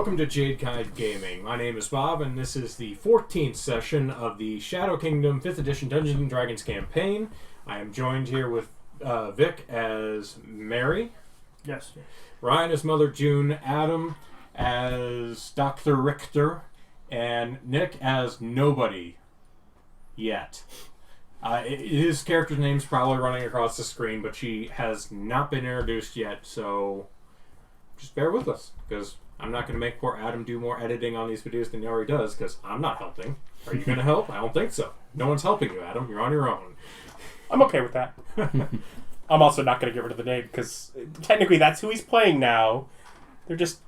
welcome to Jade Guide Gaming. My name is Bob, and this is the 14th session of the Shadow Kingdom 5th Edition Dungeons & Dragons campaign. I am joined here with Vic as Mary. Yes. Ryan as Mother June, Adam as Dr. Richter, and Nick as Nobody. Yet. His character's name's probably running across the screen, but she has not been introduced yet, so just bear with us, because I'm not going to make poor Adam do more editing on these videos than he already does, because I'm not helping. Are you going to help? I don't think so. No one's helping you, Adam. You're on your own. I'm okay with that. I'm also not going to get rid of the name, because technically that's who he's playing now. They're just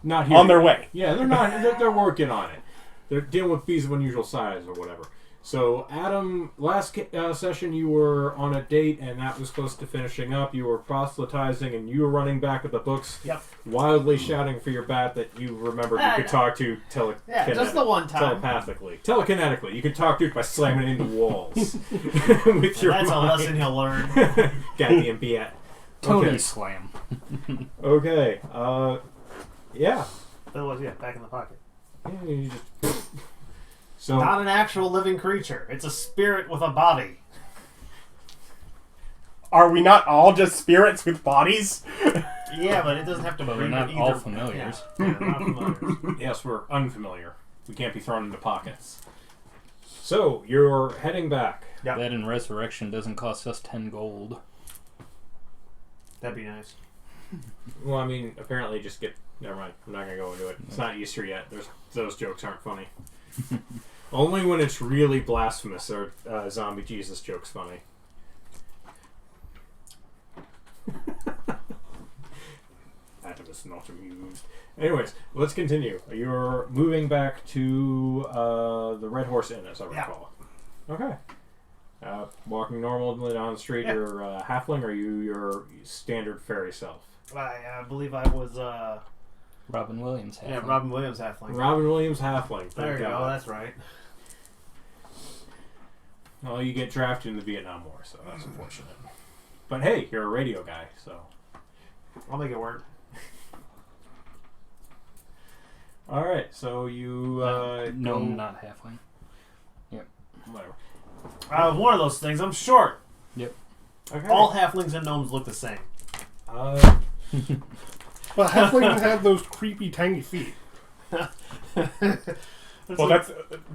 not here on their way. Yeah, they're not. They're working on it. They're dealing with bees of unusual size or whatever. So, Adam, last session you were on a date, and that was close to finishing up. You were proselytizing, and you were running back with the books, wildly shouting for your bat that you remembered you could talk to just the one time. Telekinetically. You could talk to it by slamming it into walls. With your That's mind. a lesson he'll learn. Goddamn bat. Tony slam. Okay. Yeah. Otherwise, back in the pocket. Yeah, you just... So, not an actual living creature. It's a spirit with a body. Are we not all just spirits with bodies? Yeah, but it doesn't have to be. But we're not all familiars. Yeah, we're not familiars. Yes, we're unfamiliar. We can't be thrown into pockets. So, you're heading back. That in resurrection doesn't cost us 10 gold. That'd be nice. Well, I mean, apparently just get... Never mind. I'm not going to go into it. It's not Easter yet. Those jokes aren't funny. Only when it's really blasphemous are zombie Jesus jokes funny. Adam is not amused. Anyways, let's continue. You're moving back to the Red Horse Inn, as I recall. Okay. Walking normally down the street, you're halfling, or you your standard fairy self? I believe I was... Robin Williams halfling. Yeah, Robin Williams halfling. Robin Williams halfling. There you go, that's right. Well, you get drafted in the Vietnam War, so that's unfortunate. But hey, you're a radio guy, so... I'll make it work. Alright, so you... Gnome, not halfling. Yep. Whatever. One of those things, I'm short. Yep. Okay. All halflings and gnomes look the same. Well, halflings have those creepy tiny feet. Well, that's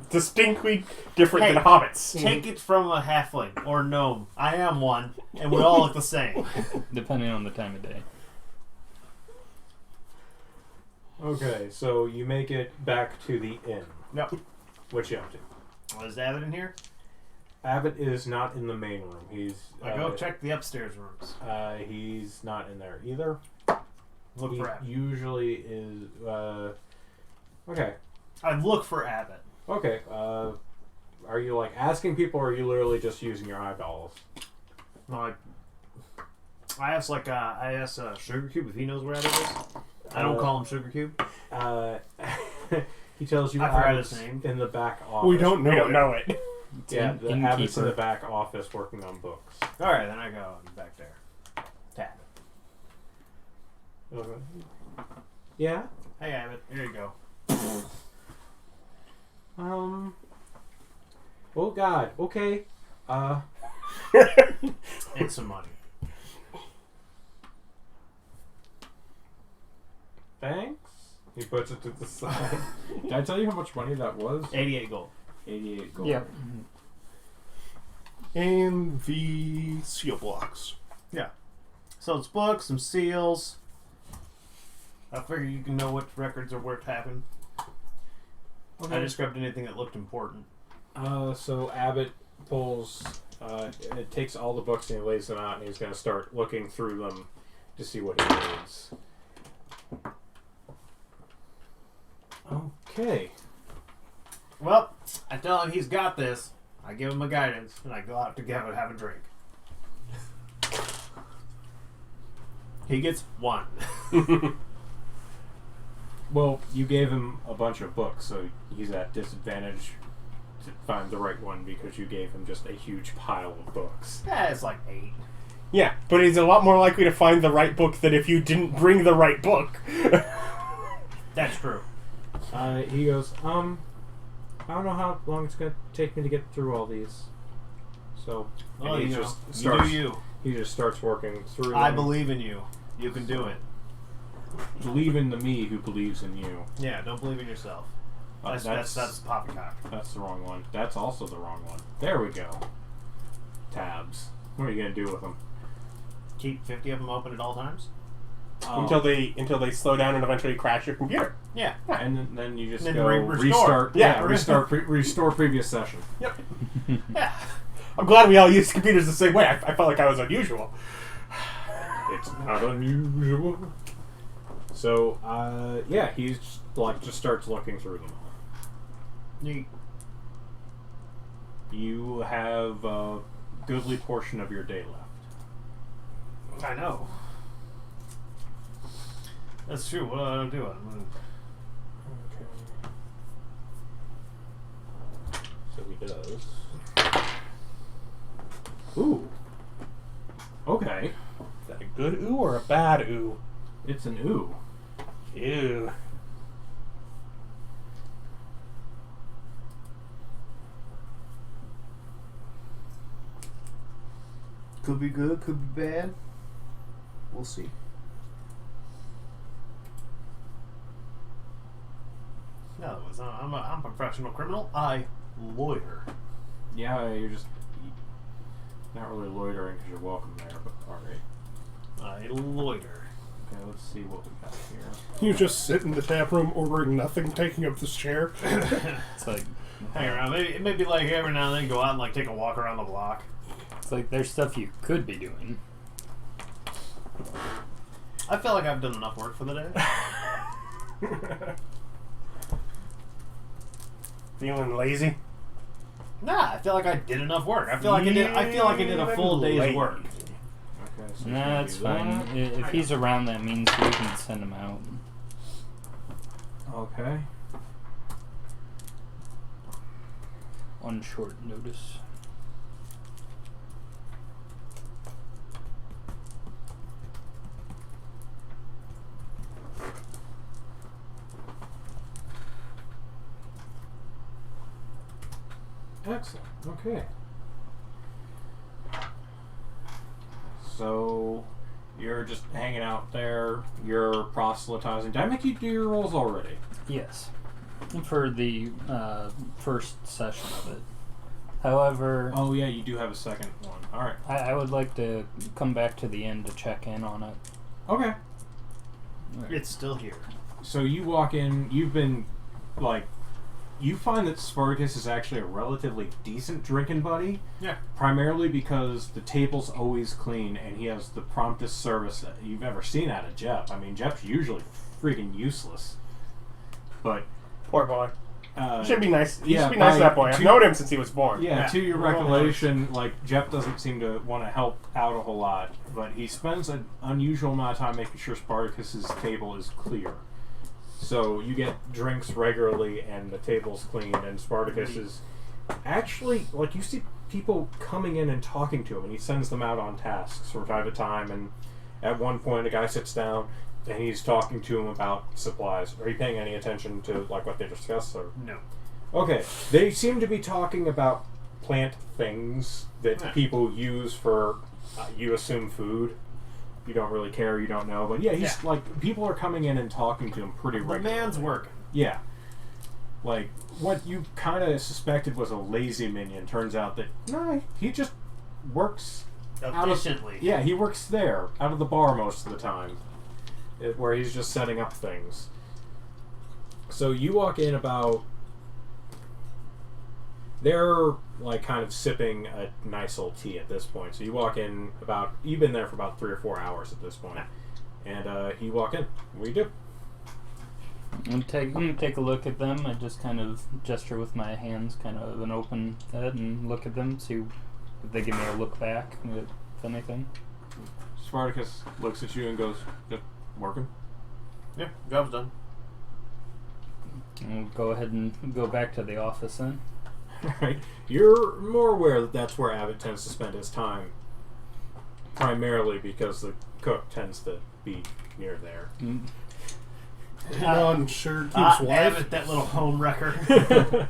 distinctly different than hobbits. Take it from a halfling or gnome. I am one, and we all look the same. Depending on the time of day. Okay, so you make it back to the inn. Yep. What you up to? Is Abbott in here? Abbott is not in the main room. He's... I go check the upstairs rooms. He's not in there either. Look for Abbott. Usually is... okay. I look for Abbott. Okay. Are you, like, asking people, or are you literally just using your eyeballs? No, I ask Sugar Cube if he knows where Abbott is. I don't call him Sugar Cube. He tells you I forgot Abbott's his name. in the back office. We don't know it. Yeah, the Abbott's in the back office working on books. Alright, then I go back there. Tap. Yeah? Hey Abbott, here you go. Oh God, okay. And some money. Thanks. He puts it to the side. Did I tell you how much money that was? 88 gold. 88 gold. Yep. And the seal blocks. Yeah. So it's books, some seals. I figure you can know what records are worth having. Okay. I just grabbed anything that looked important. So Abbott pulls, it takes all the books and he lays them out, and he's going to start looking through them to see what he needs. Okay. Well, I tell him he's got this. I give him a guidance, and I go out together and have a drink. He gets 1. Well, you gave him a bunch of books, so he's at disadvantage to find the right one because you gave him just a huge pile of books. Yeah, it's like 8. Yeah, but he's a lot more likely to find the right book than if you didn't bring the right book. That's true. He goes, I don't know how long it's gonna take me to get through all these. So, Well, and you he know, just you starts. do you. He just starts working through. I them. believe in you. You can do it. Believe in the me who believes in you. Yeah, don't believe in yourself. That's poppycock. That's the wrong one. That's also the wrong one. There we go. Tabs. What are you gonna do with them? Keep 50 of them open at all times? Until they slow down and eventually crash your computer. Yeah. And then you just And go then restore. restart. Yeah. Restore previous session. Yep. Yeah. I'm glad we all use computers the same way. I felt like I was unusual. It's not unusual. So, yeah, he's just starts looking through them. You have a goodly portion of your day left. I know. That's true. What do I do? So he does. Ooh. Okay. Is that a good ooh or a bad ooh? It's an ooh. Ew. Could be good, could be bad. We'll see. In other words, I'm a professional criminal. I lawyer. Yeah, you're just not really loitering because you're welcome there, but alright. I loiter. Okay, let's see what we got here. You just sit in the tap room ordering nothing, taking up this chair. It's like Hang around. Maybe like every now and then go out and like take a walk around the block. there's stuff you could be doing. I feel like I've done enough work for the day. Feeling lazy? Nah, I feel like I did enough work. I feel like I did a full day's work. Okay, so Nah, it's fine. If he's around, that means we can send him out. Okay. On short notice. Excellent. Okay. So you're just hanging out there. You're proselytizing. Did I make you do your rolls already? Yes. For the first session of it. However, Oh yeah, you do have a second one. All right. I would like to come back to the end to check in on it. Okay. It's still here. So you walk in. You've been like. You find that Spartacus is actually a relatively decent drinking buddy. Yeah. Primarily because the table's always clean and he has the promptest service that you've ever seen out of Jeff. I mean, Jeff's usually freaking useless. But Poor boy. You should be nice. You yeah, should be nice to that boy. by I've two- known him since he was born. yeah, Yeah. to your We're all recollection, like Jeff doesn't seem to want to help out a whole lot, but he spends an unusual amount of time making sure Spartacus's table is clear. So you get drinks regularly, and the table's clean, and Spartacus is actually like you see people coming in and talking to him, and he sends them out on tasks from time to time. And at one point, a guy sits down and he's talking to him about supplies. Are you paying any attention to like what they discuss? Or No. okay, they seem to be talking about plant things that Yeah. people use for you assume food. You don't really care, you don't know, but yeah, he's Yeah. like people are coming in and talking to him pretty The regularly. man's working. Yeah. Like what you kind of suspected was a lazy minion turns out that no, he just works out of, Efficiently. yeah, he works there out of the bar most of the time, where he's just setting up things. So you walk in about. They're like kind of sipping a nice old tea at this point. So you walk in about. You've been there for about 3 or 4 hours at this point, and you walk in. What do you do? I'm gonna take a look at them. I just kind of gesture with my hands, kind of an open head, and look at them, see if they give me a look back, if anything. Spartacus looks at you and goes, "Just working." Yeah, job's done. I'll go ahead and go back to the office then. Right. You're more aware that that's where Abbott tends to spend his time, primarily because the cook tends to be near there. on Sugarcube's wife. Abbott, that little home wrecker.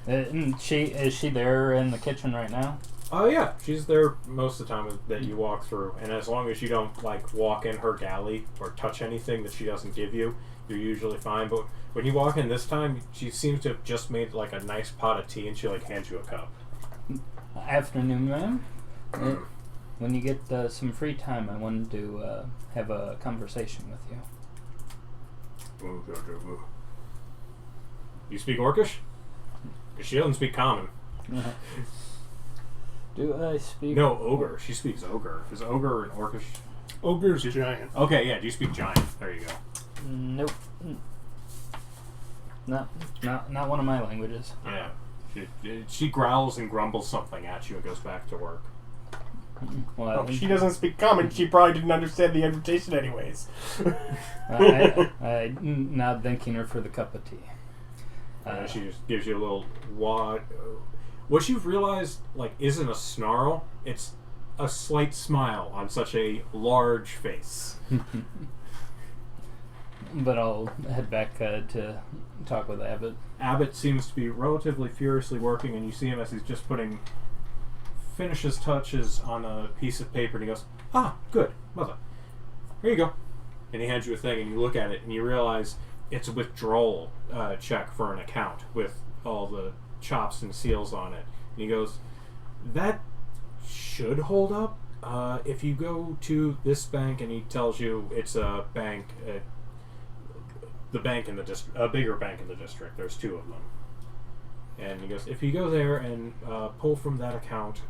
And is she there in the kitchen right now? Oh yeah, she's there most of the time that you walk through, and as long as you don't like walk in her galley or touch anything that she doesn't give you, you're usually fine. But when you walk in this time, she seems to have just made like a nice pot of tea, and she like hands you a cup. Afternoon, ma'am. When you get some free time, I wanted to have a conversation with you. You speak Orcish? Because she doesn't speak Common. Do I speak? No, Ogre. She speaks Ogre. Is Ogre an Orcish? Ogre's giant. Okay, yeah. Do you speak Giant? There you go. Nope. Not one of my languages. Yeah. She growls and grumbles something at you and goes back to work. Well, If she doesn't speak Common, she probably didn't understand the invitation anyways. I nod thanking her for the cup of tea. She just gives you a little wad. What you've realized, like, isn't a snarl. It's a slight smile on such a large face. But I'll head back to talk with Abbott. Abbott seems to be relatively furiously working, and you see him as he's just putting finishes touches on a piece of paper, and he goes, "Ah, good, mother. Here you go." And he hands you a thing, and you look at it, and you realize it's a withdrawal check for an account with all the chops and seals on it. And he goes, "That should hold up. If you go to this bank," and he tells you it's a bank, the bank in the district, a bigger bank in the district. There's two of them. And he goes, "If you go there and pull from that account,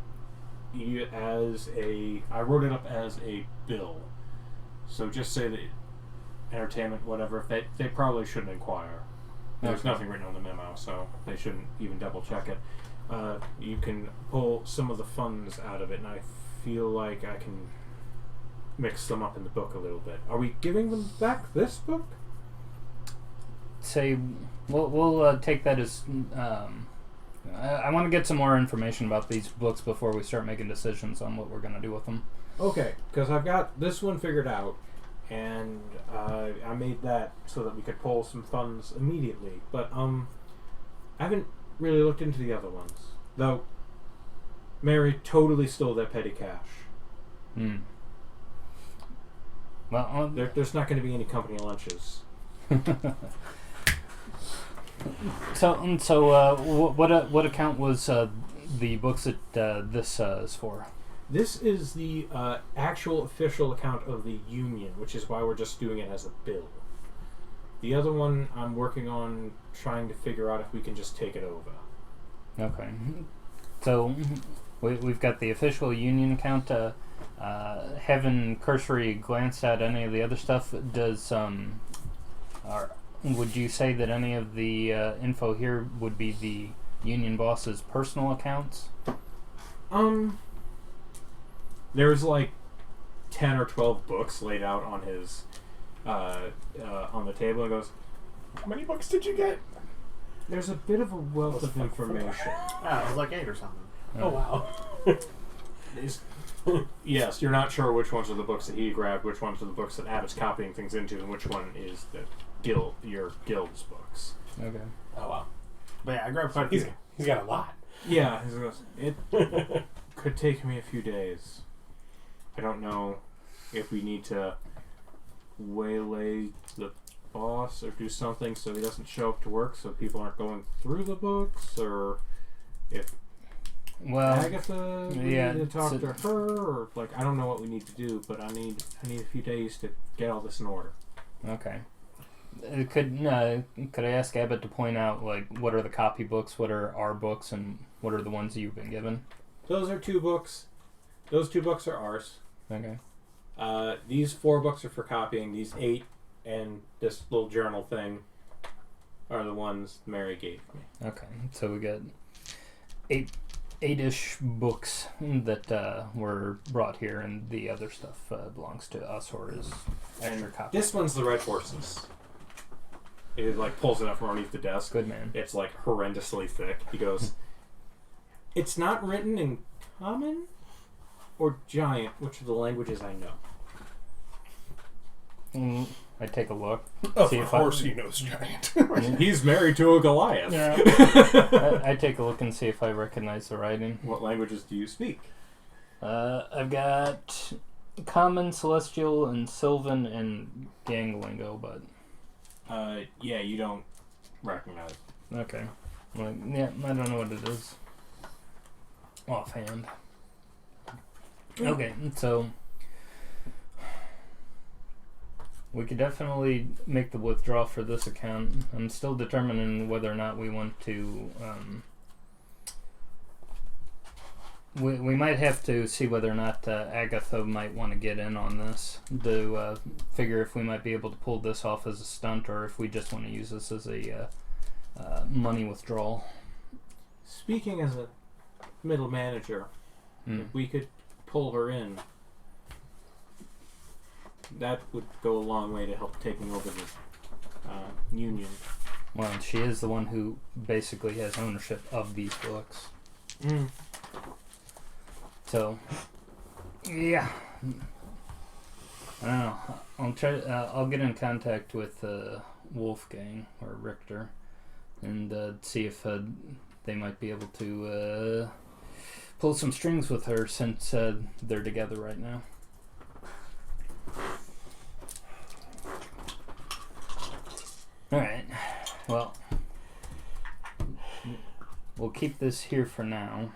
I wrote it up as a bill. So just say that entertainment, whatever. They probably shouldn't inquire. There's nothing written on the memo, so they shouldn't even double check it. You can pull some of the funds out of it, and I feel like I can mix them up in the book a little bit. Are we giving them back this book?" Say, we'll take that as. I want to get some more information about these books before we start making decisions on what we're going to do with them. Okay, because I've got this one figured out, and I made that so that we could pull some funds immediately. But I haven't really looked into the other ones, though. Mary totally stole that petty cash. Well, There's not going to be any company lunches. What account was the books that this is for? This is the actual official account of the union, which is why we're just doing it as a bill. The other one I'm working on trying to figure out if we can just take it over. Okay. So we've got the official union account. Haven't cursory glanced at any of the other stuff. Would you say that any of the info here would be the union boss's personal accounts? There's like 10 or 12 books laid out on his on the table, and goes, How many books did you get? "There's a bit of a wealth of information." Oh, it was like 8 or something. Oh, wow. Yes, you're not sure which ones are the books that he grabbed, which ones are the books that Abbott's copying things into, and which one is your guild's books. Okay. Oh, wow. But yeah, I grabbed quite a few. He's got a lot. Yeah, it could take me a few days. I don't know if we need to waylay the boss or do something so he doesn't show up to work so people aren't going through the books, or if Agatha, we need to talk to her, or like, I don't know what we need to do, but I need a few days to get all this in order. Okay. Could I ask Abbott to point out, like, what are the copy books, what are our books, and what are the ones you've been given? Those are 2 books. Those 2 books are ours. Okay. These 4 books are for copying. These 8 and this little journal thing are the ones Mary gave me. Okay. So we got 8-ish books that were brought here, and the other stuff belongs to us or is extra And copies. this one's the Red Horses. He like pulls it up from underneath the desk. Good man. It's like horrendously thick. He goes, "It's not written in Common or Giant, which are the languages I know." I take a look. Of See if course he knows giant. He's married to a Goliath. Yeah. I take a look and see if I recognize the writing. What languages do you speak? I've got Common, Celestial, and Sylvan, and Ganglingo, but... Yeah, you don't recognize. Okay. Well, yeah, I don't know what it is. Offhand. Okay, so... We could definitely make the withdrawal for this account. I'm still determining whether or not we want to... We might have to see whether or not Agatha might want to get in on this to figure if we might be able to pull this off as a stunt or if we just want to use this as a money withdrawal. Speaking as a middle manager, if we could pull her in, that would go a long way to help taking over the union. Well, she is the one who basically has ownership of these books. So, yeah. I don't know. I'll try. I'll get in contact with Wolfgang or Richter and see if they might be able to pull some strings with her since they're together right now. All right. Well, we'll keep this here for now.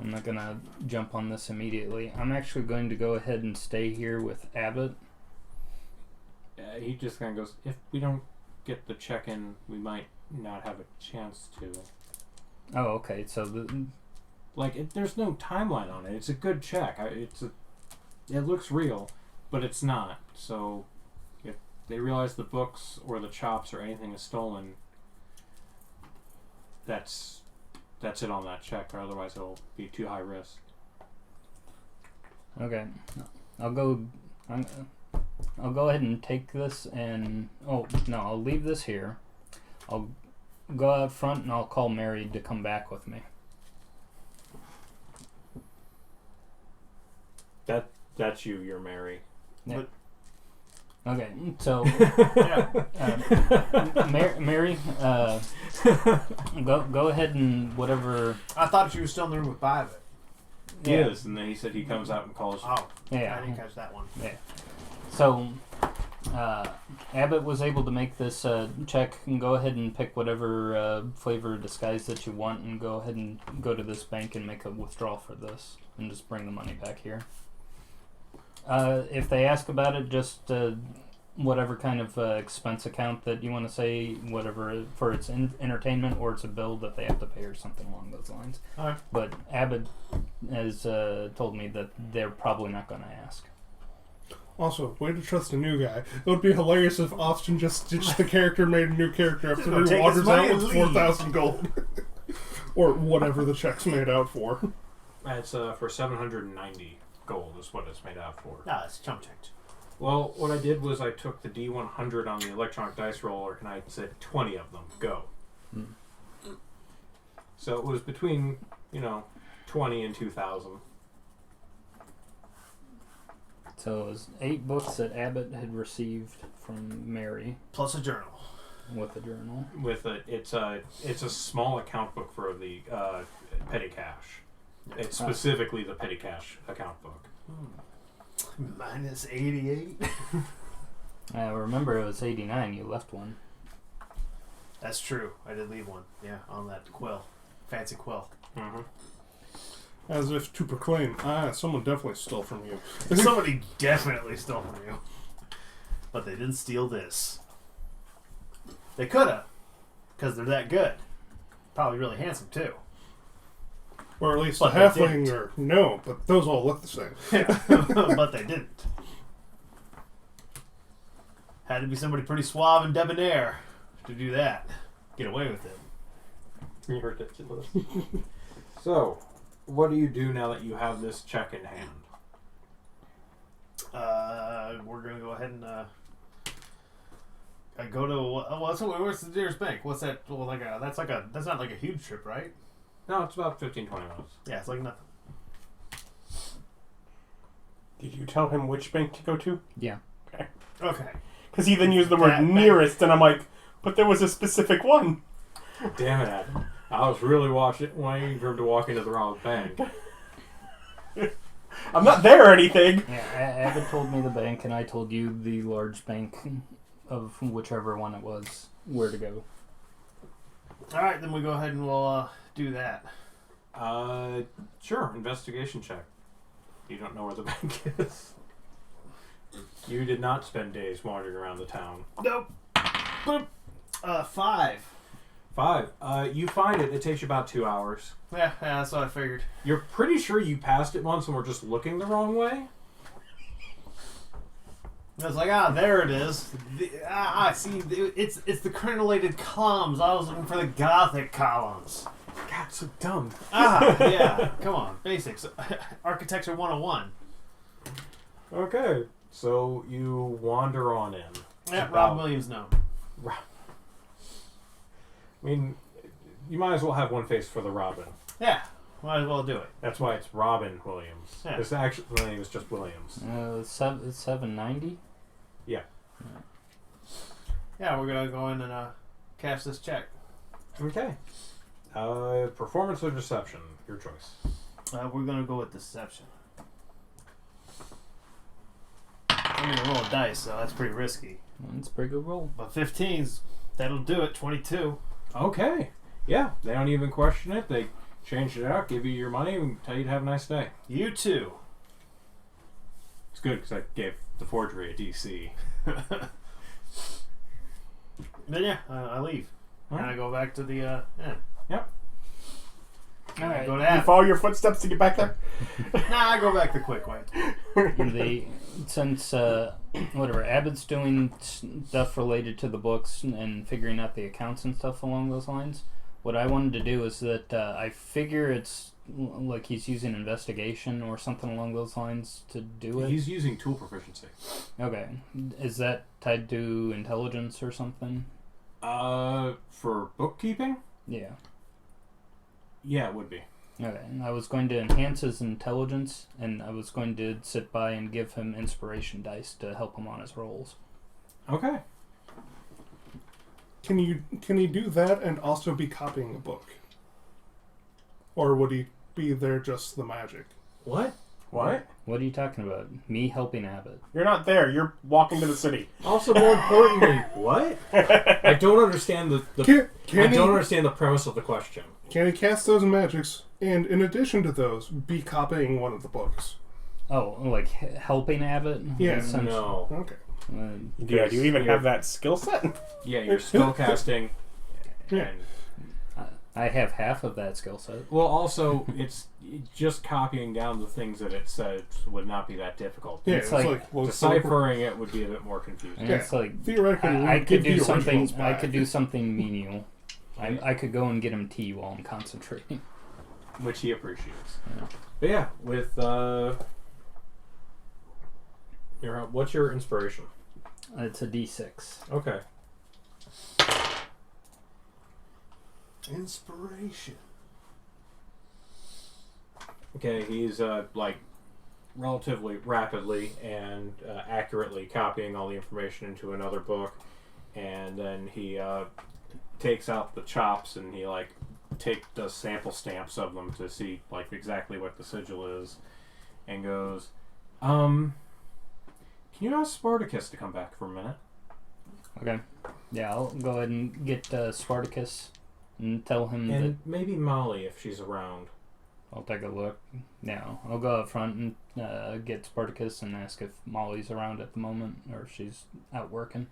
I'm not going to jump on this immediately. I'm actually going to go ahead and stay here with Abbott. He just kind of goes, if we don't get the check in, we might not have a chance to. Oh, okay. So, there's no timeline on it. It's a good check. It looks real, but it's not. So, if they realize the books or the chops or anything is stolen, that's it on that check, or otherwise it'll be too high risk. okay. I'll go ahead and take this and... Oh, no, I'll leave this here. I'll go out front and I'll call Mary to come back with me. That's you're Mary. Yeah. Okay, so... Yeah. Mary, go ahead and whatever... I thought you were still in the room with Private. He is, and then he said he comes out and calls you. Oh, Yeah. I didn't catch that one. Yeah. So, Abbott was able to make this check and go ahead and pick whatever flavor disguise that you want and go ahead and go to this bank and make a withdrawal for this and just bring the money back here. If they ask about it, just whatever kind of expense account that you want to say, whatever for its entertainment or it's a bill that they have to pay or something along those lines. All right. But Abbott has told me that they're probably not going to ask. Also, way to trust a new guy. It would be hilarious if Austin just ditched the character, made a new character after Just he take his wanders money out and with leave. 4,000 gold. Or whatever the check's made out for. It's for 790 gold is what it's made out for. No, it's chump checked. Well, what I did was I took the D100 on the electronic dice roller and I said 20 of them, go. So it was between, 20 and 2,000. So it was 8 books that Abbott had received from Mary Plus a journal. with a journal. It's a small account book for the petty cash. It's specifically the petty cash account book. Minus 88. I remember it was 89. You left one. That's true. I did leave one. Yeah, on that quill. Fancy quill. Mm-hmm. As if to proclaim, someone definitely stole from you. Somebody definitely stole from you. But they didn't steal this. They could have. Because they're that good. Probably really handsome, too. Or at least But a they halfling, didn't. or no, but those all look the same. But they didn't. Had to be somebody pretty suave and debonair to do that. Get away with it. You're ridiculous. So, what do you do now that you have this check in hand? We're gonna go ahead and I go to where's the nearest bank? What's that? Well, that's not like a huge trip, right? No, it's about 15-20 minutes. Yeah, it's like nothing. Did you tell him which bank to go to? Yeah. Okay. Okay. Because he then used the word That- nearest, and I'm like, but there was a specific one. Damn it, Adam. I was really waiting for him to walk into the wrong bank. I'm not there or anything. Yeah, Abbott told me the bank, and I told you the large bank of whichever one it was, where to go. Alright, then we go ahead and we'll do that. Sure, investigation check. You don't know where the bank is. You did not spend days wandering around the town. Nope. Boop. 5. 5. You find it. It takes you about 2 hours. Yeah, that's what I figured. You're pretty sure you passed it once and were just looking the wrong way? I was like, there it is. See, it's the crenulated columns. I was looking for the Gothic columns. God, so dumb. Yeah. Come on, basics. Architecture 101. Okay, so you wander on in. Yeah, Rob Williams, no. I mean, you might as well have one face for the Robin. Yeah, might as well do it. That's why it's Robin Williams. Yeah. His actual name is just Williams. 790? Yeah. Yeah, we're gonna go in and cash this check. Okay. Performance or deception? Your choice. We're gonna go with deception. I'm gonna roll a dice, so that's pretty risky. It's a pretty good roll. But 15's, that'll do it. 22. Okay. Yeah, they don't even question it. They change it out, give you your money, and tell you to have a nice day. You too. It's good because I gave the forgery a DC. Then yeah, I leave. Huh? And I go back to the inn. Yep. I go to You Abbott. follow your footsteps to get back there? Nah, I go back the quick way. Since Abbott's doing stuff related to the books and figuring out the accounts and stuff along those lines, what I wanted to do is that I figure it's like he's using investigation or something along those lines to do it. He's using tool proficiency. Okay. Is that tied to intelligence or something? For bookkeeping? Yeah. Yeah, it would be. Okay. I was going to enhance his intelligence, and I was going to sit by and give him inspiration dice to help him on his rolls. Okay. Can he do that and also be copying a book? Or would he be there just the magic? What? What? What are you talking about? Me helping Abbott. You're not there. You're walking to the city. Also, more importantly, what? I don't understand I don't understand the premise of the question. Can he cast those magics and, in addition to those, be copying one of the books? Oh, like helping Abbott? Yeah. Essentially. No. Okay. Yeah, do you even have that skill set? Yeah, you're spellcasting. Yeah. And, I have half of that skill set. well, also, it's just copying down the things that it says would not be that difficult. Yeah, It's it's like like, well, Deciphering it would be a bit more confusing. And Yeah. it's like theoretically, I we could give do the something. originals I back. could do something menial. I could go and get him tea while I'm concentrating. Which he appreciates. Yeah. But yeah, with what's your inspiration? It's a D6. Okay. Inspiration. Okay, he's like relatively rapidly and accurately copying all the information into another book, and then he takes out the chops and he like does sample stamps of them to see like exactly what the sigil is, and goes, can you ask Spartacus to come back for a minute? Okay. Yeah, I'll go ahead and get Spartacus and tell him that And maybe Molly if she's around. I'll take a look. Yeah, I'll go up front and get Spartacus and ask if Molly's around at the moment or if she's out working.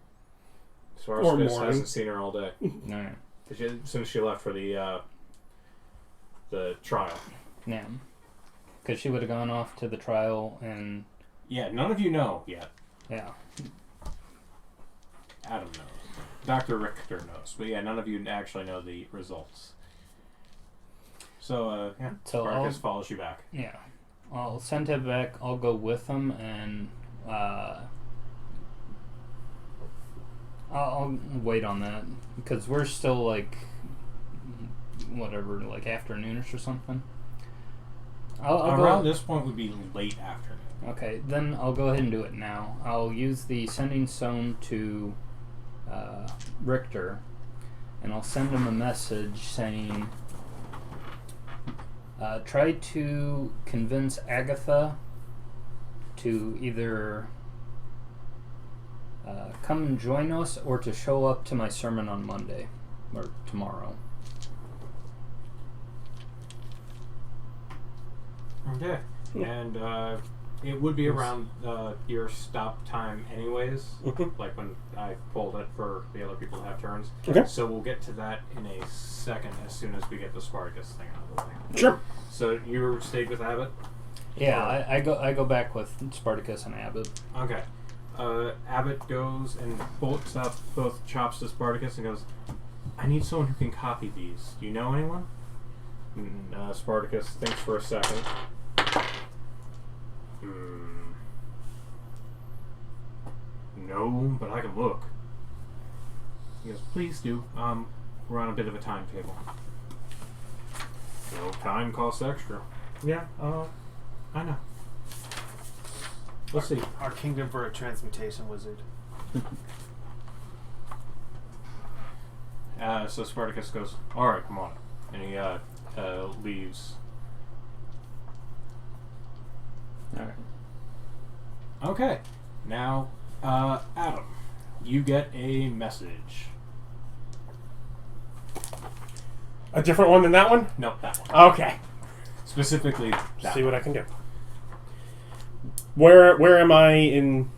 Spartacus morning. hasn't seen her all day Alright. since she left for the trial. Yeah. Because she would have gone off to the trial and... Yeah, none of you know yet. Yeah. Adam knows. Dr. Richter knows. But yeah, none of you actually know the results. So, yeah, So Spartacus follows you back. Yeah. I'll send him back. I'll go with him and... I'll wait on that. Because we're still, like... Whatever, like afternoonish or something. I'll Around go. this point would be late afternoon. Okay, then I'll go ahead and do it now. I'll use the sending stone to Richter, and I'll send him a message saying, try to convince Agatha to either come and join us or to show up to my sermon on Monday or tomorrow. Okay. And it would be around your stop time anyways, like when I pulled it for the other people to have turns. Okay. So we'll get to that in a second as soon as we get the Spartacus thing out of the way. Sure. So you stayed with Abbott? Yeah, I go back with Spartacus and Abbott. Okay. Abbott goes and bolts up both chops to Spartacus and goes, I need someone who can copy these. Do you know anyone? And, Spartacus thinks for a second. No, but I can look. He goes, please do. We're on a bit of a timetable. No, time costs extra. Yeah, I know. Let's see. Our kingdom for a transmutation wizard. So Spartacus goes, alright, come on. And he leaves. Alright. Okay. Now, Adam, you get a message. A different one than that one? No, that one. Okay. Specifically, that See what I can do. Where am I in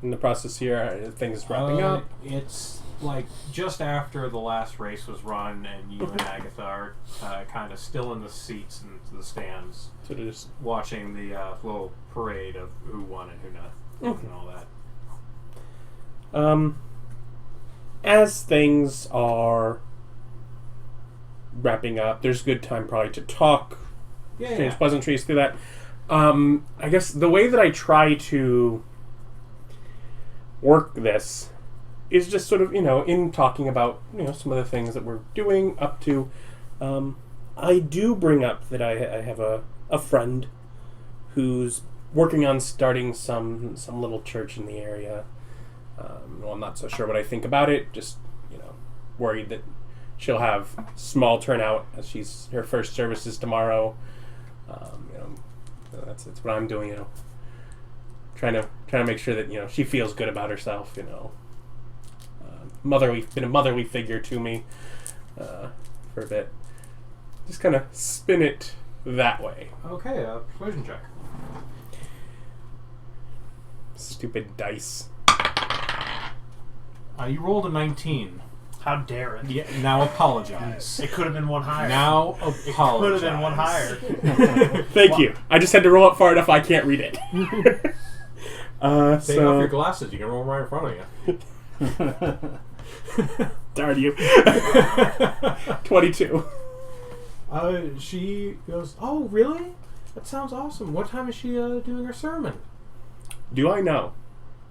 the process here? Are things wrapping up? It's like just after the last race was run, and you and Agatha are kind of still in the seats and the stands, So just watching the little parade of who won and who not, and all that. As things are wrapping up, there's good time probably to talk, exchange pleasantries through that. I guess the way that I try to work this is just sort of, in talking about, some of the things that we're doing up to. I do bring up that I have a friend who's working on starting some little church in the area. Well, I'm not so sure what I think about it. Just, worried that she'll have small turnout as her first service is tomorrow. That's what I'm doing. Trying to make sure that she feels good about herself. Been a motherly figure to me for a bit. Just kind of spin it that way. Okay, persuasion check. Stupid dice. You rolled a 19. How dare it? Yeah, now apologize. It could have been one higher. Now It apologize. could have been one higher. Thank you. I just had to roll up far enough I can't read it. Take off your glasses. You can roll right in front of you. Darn you. 22. She goes, oh, really? That sounds awesome. What time is she doing her sermon? Do I know?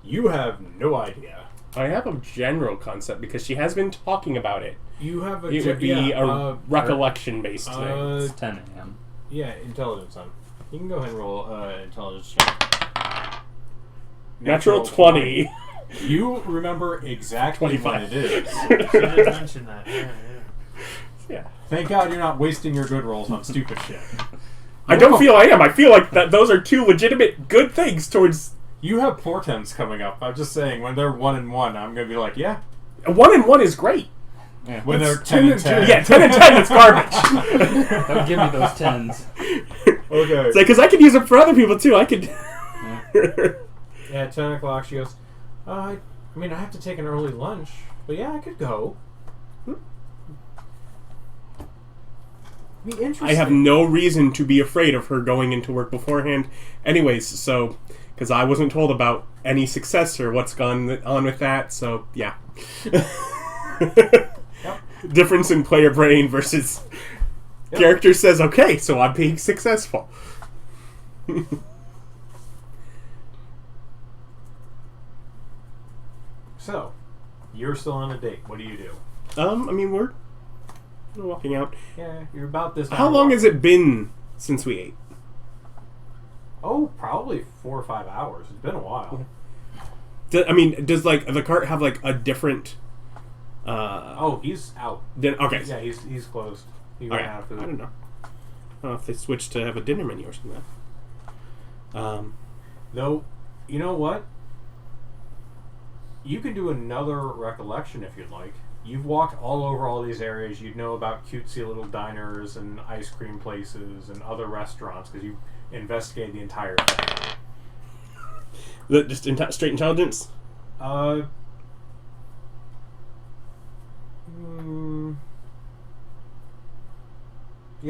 You have no idea. I have a general concept because she has been talking about it. You have a... It would be a recollection-based thing. It's 10 a.m. Yeah, intelligence on. You can go ahead and roll intelligence check. Natural 20. You remember exactly 25. what it is. She did mention that. Yeah. Thank God you're not wasting your good rolls on stupid shit. I don't feel I am. I feel like that those are two legitimate good things towards... You have portents coming up. I'm just saying, when they're 1 and 1, I'm going to be like, yeah. 1 and 1 is great. Yeah. When they're 10 and 10. Yeah, 10 and 10 is garbage. Don't give me those 10s. Okay. It's like, because I could use them for other people too. I could... Yeah, at 10 o'clock, she goes, I have to take an early lunch, but yeah, I could go. Be interesting. I have no reason to be afraid of her going into work beforehand. Anyways, so... Because I wasn't told about any success or what's gone on with that, so yeah. Yep. Difference in player brain versus character says, okay, so I'm being successful. So, you're still on a date. What do you do? We're walking out. Yeah, you're about this. How long has it been since we ate? Oh, probably 4 or 5 hours. It's been a while. Does like the cart have like a different? Oh, he's out. Okay. Yeah, he's closed. He ran out of food. I don't know. I don't know if they switched to have a dinner menu or something. Though, you know what? You can do another recollection if you'd like. You've walked all over all these areas. You'd know about cutesy little diners and ice cream places and other restaurants because you investigated the entire thing. Just straight intelligence? Yeah,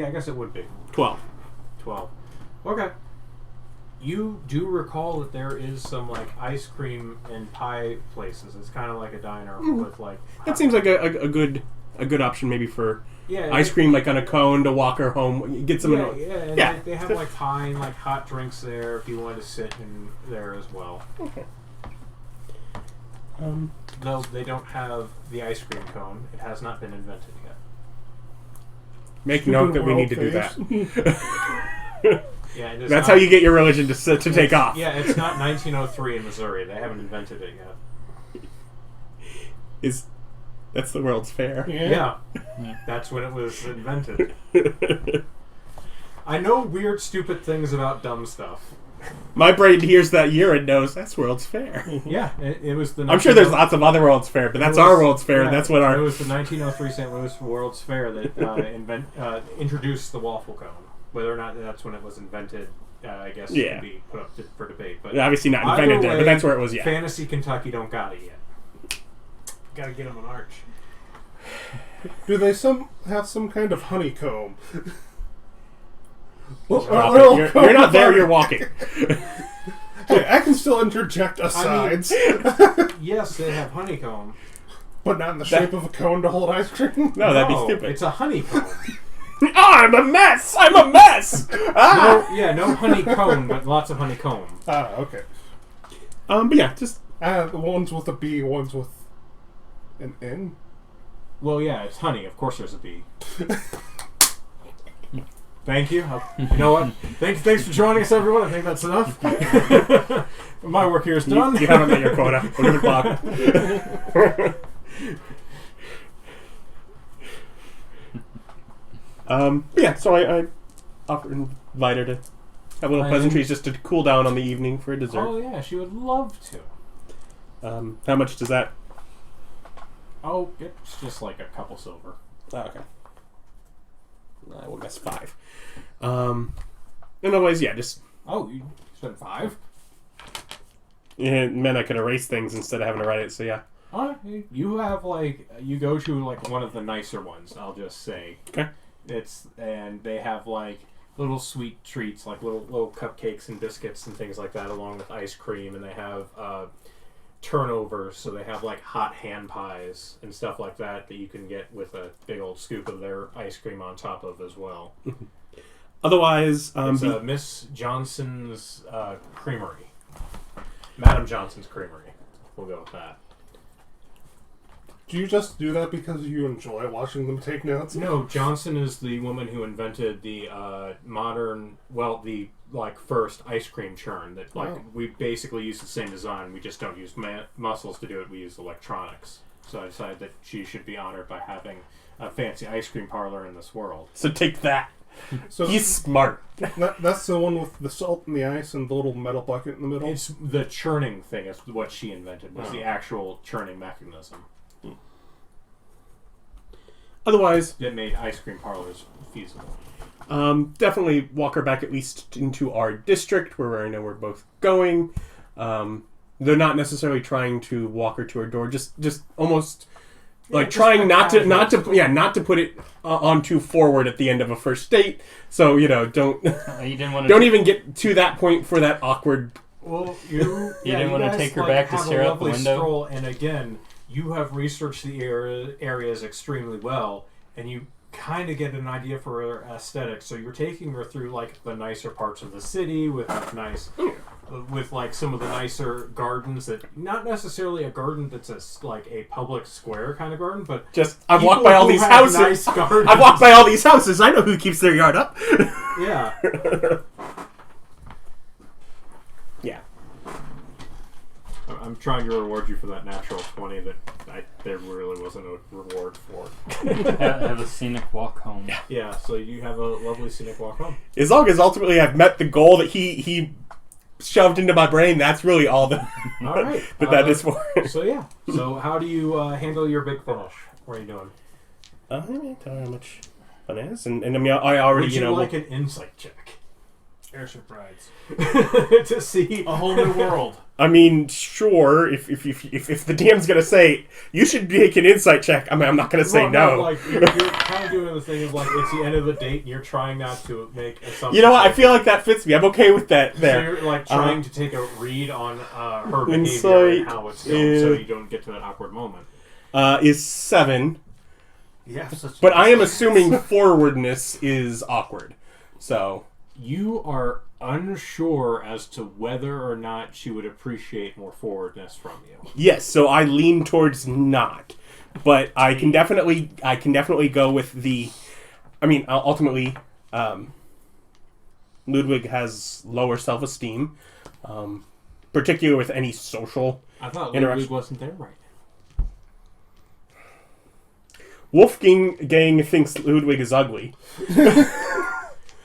I guess it would be. 12. 12. Okay. You do recall that there is some like ice cream and pie places. It's kind of like a diner with like. That seems like a good option maybe for yeah, ice cream like on a cone to walk her home. Get some. And they have like pie and like hot drinks there if you want to sit in there as well. Okay. Though they don't have the ice cream cone. It has not been invented yet. Make note that we need to do that. Yeah, that's how you get your religion to take off. Yeah, it's not 1903 in Missouri. They haven't invented it yet. That's the World's Fair? Yeah. That's when it was invented. I know weird, stupid things about dumb stuff. My brain hears that year and knows that's World's Fair. Yeah, it was the. I'm sure there's lots of other World's Fair, but that's our World's Fair. Yeah, that's what our. It was the 1903 St. Louis World's Fair that introduced the waffle cone. Whether or not that's when it was invented, I guess can be put up for debate. But obviously not invented there, but that's where it was. Yeah. Fantasy Kentucky don't got it yet. Got to get them an arch. Do they have some kind of honeycomb? You're not there. You're walking. Hey, I can still interject asides. Yes, they have honeycomb, but not in the shape of a cone to hold ice cream. No, that'd be stupid. It's a honeycomb. Oh, I'm a mess! I'm a mess! No honeycomb, but lots of honeycomb. Okay. But yeah, just the ones with a B, ones with an N. Well, yeah, it's honey. Of course, there's a B. Thank you. You know what? Thanks for joining us, everyone. I think that's enough. My work here is done. You haven't met your quota. We'll give it clock. So I invite her to have little pleasantries just to cool down on the evening for a dessert. Oh, yeah, she would love to. How much does that? Oh, it's just like a couple silver. Oh, okay. I will guess 5. And otherwise, just... Oh, you spent 5? Yeah, it meant I could erase things instead of having to write it, so yeah. You have, you go to, one of the nicer ones, I'll just say. Okay. And they have, little sweet treats, like little cupcakes and biscuits and things like that, along with ice cream, and they have turnovers, so they have, hot hand pies and stuff like that you can get with a big old scoop of their ice cream on top of as well. Otherwise... it's Miss Johnson's Creamery. Madam Johnson's Creamery. We'll go with that. Do you just do that because you enjoy watching them take notes? No, Johnson is the woman who invented the first ice cream churn. That we basically use the same design. We just don't use muscles to do it. We use electronics. So I decided that she should be honored by having a fancy ice cream parlor in this world. So take that. So he's smart. That's the one with the salt and the ice and the little metal bucket in the middle? It's the churning thing. Is what she invented. Was the actual churning mechanism. Otherwise, that made ice cream parlors feasible. Definitely walk her back at least into our district where I know we're both going. They're not necessarily trying to walk her to her door. Just almost trying not to put it on too forward at the end of a first date. So don't don't even get to that point for that awkward. Well, you didn't want to take her back to stare out the window. Stroll, and again, you have researched the areas extremely well, and you kind of get an idea for her aesthetic. So you're taking her through the nicer parts of the city with some of the nicer gardens that not necessarily a garden that's a public square kind of garden, but just I've walked by all these houses. Nice I've walked by all these houses. I know who keeps their yard up. Yeah. Yeah. I'm trying to reward you for that natural 20 that there really wasn't a reward for. Have a scenic walk home. Yeah, so you have a lovely scenic walk home. As long as ultimately I've met the goal that he shoved into my brain, that's really all that All right. that is for. So yeah. So how do you handle your big finish? What are you doing? I mean, tell her how much fun it is, and I mean, I already, Would you like an insight check Airship rides. to see A whole new world. I mean, sure. If the DM's gonna say you should make an insight check, I mean, I'm not gonna say no. Like you're kind of doing the thing of like it's the end of the date and you're trying not to make assumptions. You know what? I feel like that fits me. I'm okay with that. So There. you're like trying to take a read on her behavior Insight and how it's going, so you don't get to that awkward moment. Is 7, Yeah, such but I am assuming forwardness is awkward. So You are unsure as to whether or not she would appreciate more forwardness from you. yes, so I lean towards not, but I can definitely go with the. I mean, ultimately, Ludwig has lower self-esteem, particularly with any social. I thought Interaction. Ludwig wasn't there right Wolfgang thinks Ludwig is ugly. now.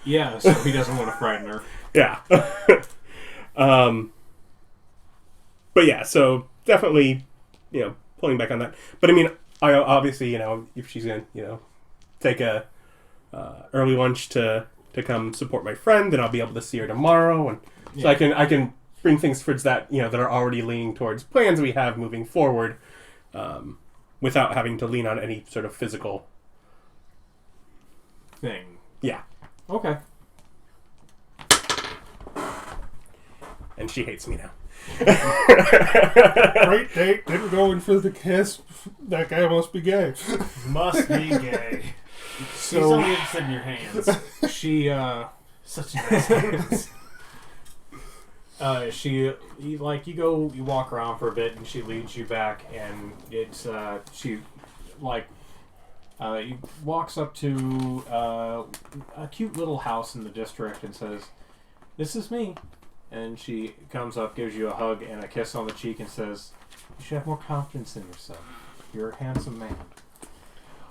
Yeah, so he doesn't want to frighten her. Yeah. But yeah, so definitely, pulling back on that. But I mean, I obviously, if she's gonna, take a early lunch to come support my friend, then I'll be able to see her tomorrow, and so I can bring things towards that, that are already leaning towards plans we have moving forward, without having to lean on any sort of physical Thing. Yeah. Okay. And she hates me now. Great date. Didn't go in for the kiss. That guy must be gay. Must be gay. He's So only interested in your hands. she, Such nice hands. you walk around for a bit, and she leads you back, and it's, she walks up to a cute little house in the district and says, "This is me." And she comes up, gives you a hug and a kiss on the cheek, and says, "You should have more confidence in yourself. You're a handsome man."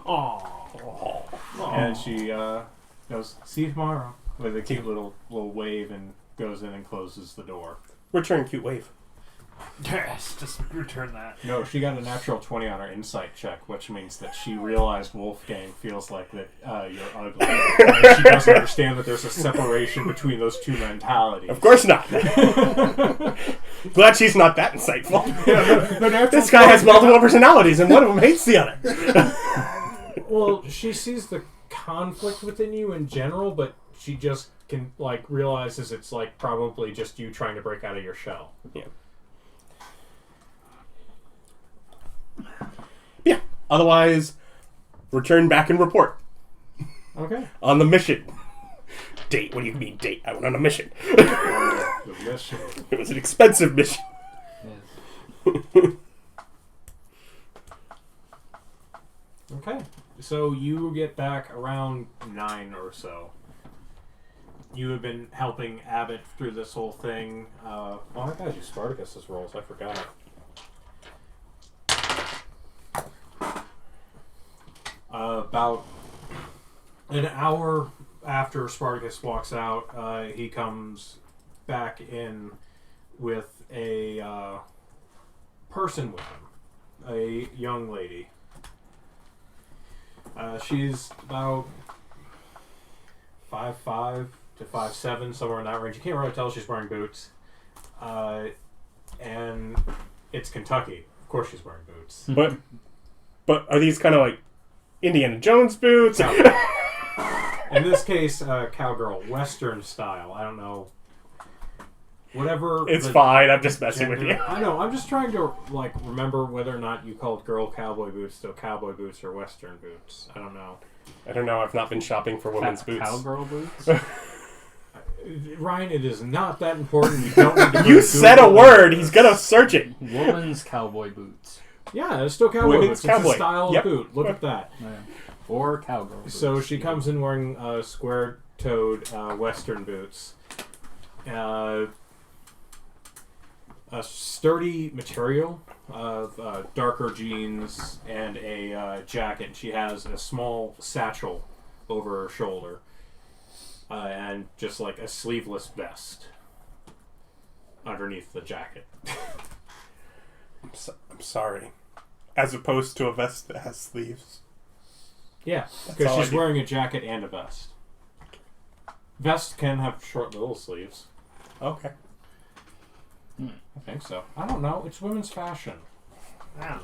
Aww. And she goes, "See you tomorrow," with a cute little wave, and goes in and closes the door. Return cute wave. Yes, just return that. No, she got a natural 20 on her insight check, which means that she realized Wolfgang feels like that you're ugly. And she doesn't understand that there's a separation between those two mentalities. Of course not. Glad she's not that insightful. This guy has multiple personalities, and one of them hates the other. Well, she sees the conflict within you in general, but she just can realizes it's probably just you trying to break out of your shell. Yeah. Yeah. Otherwise, return back and report Okay. on the mission. Date? What do you mean date? I went on a mission. The mission. It was an expensive mission. Yes. Okay. So you get back around 9 or so. You have been helping Abbott through this whole thing. I gotta do Spartacus's rolls. I forgot. About an hour after Spartacus walks out, he comes back in with a person with him. A young lady. She's about 5'5" to 5'7", somewhere in that range. You can't really tell she's wearing boots. And it's Kentucky. Of course she's wearing boots. But are these kind of like Indiana Jones boots? In this case, cowgirl, Western style. I don't know. Whatever. It's fine. I'm just messing with gender- you. I know. I'm just trying to remember whether or not you called girl cowboy boots still cowboy boots or Western boots. I don't know. I don't know. I've not been shopping for women's boots. Cowgirl boots? Ryan, it is not that important. You don't need to You go said Google a word. it. He's gonna search it. Women's cowboy boots. Yeah, it's still cowboy Women's boots. It's cowboy. a style Yep. of boot. Look at that. Yeah. Or cowgirl boots. So she comes in wearing square black-toed Western boots, a sturdy material of darker jeans, and a jacket. She has a small satchel over her shoulder, and just like a sleeveless vest underneath the jacket. I'm sorry. As opposed to a vest that has sleeves. Yeah, That's because all she's I need. wearing a jacket and a vest. Vests can have short little sleeves. Okay. I think so. I don't know. It's women's fashion. I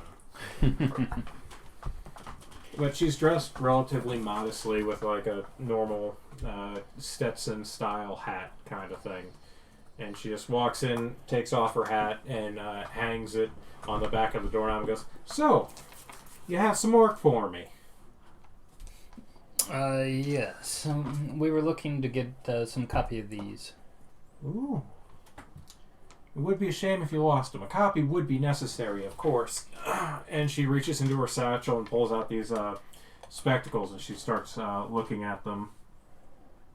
don't know. But she's dressed relatively modestly with like a normal Stetson style hat kind of thing. And she just walks in, takes off her hat, and hangs it on the back of the doorknob and goes, "So, you have some work for me?" Yes. We were looking to get some copy of these. Ooh. It would be a shame if you lost them. A copy would be necessary, of course. And she reaches into her satchel and pulls out these spectacles, and she starts looking at them,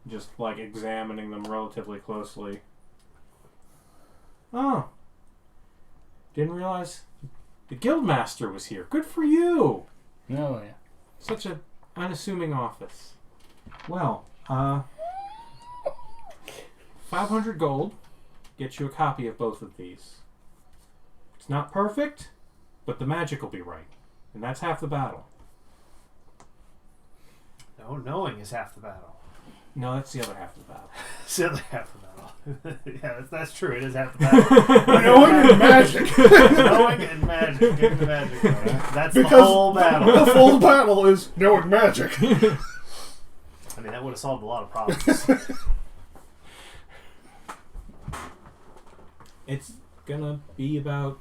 just like examining them relatively closely. Oh. Didn't realize the guildmaster was here. Good for you. Oh, yeah. Such an unassuming office. Well, 500 gold. Get you a copy of both of these. It's not perfect, but the magic will be right. And that's half the battle. No, knowing is half the battle. No, that's the other half of the battle. It's the other half the battle. Yeah, that's true. It is half the battle. Knowing and magic. Knowing and magic. Getting the magic. That's the whole battle. The full battle is knowing magic. I mean, that would have solved a lot of problems. It's gonna be about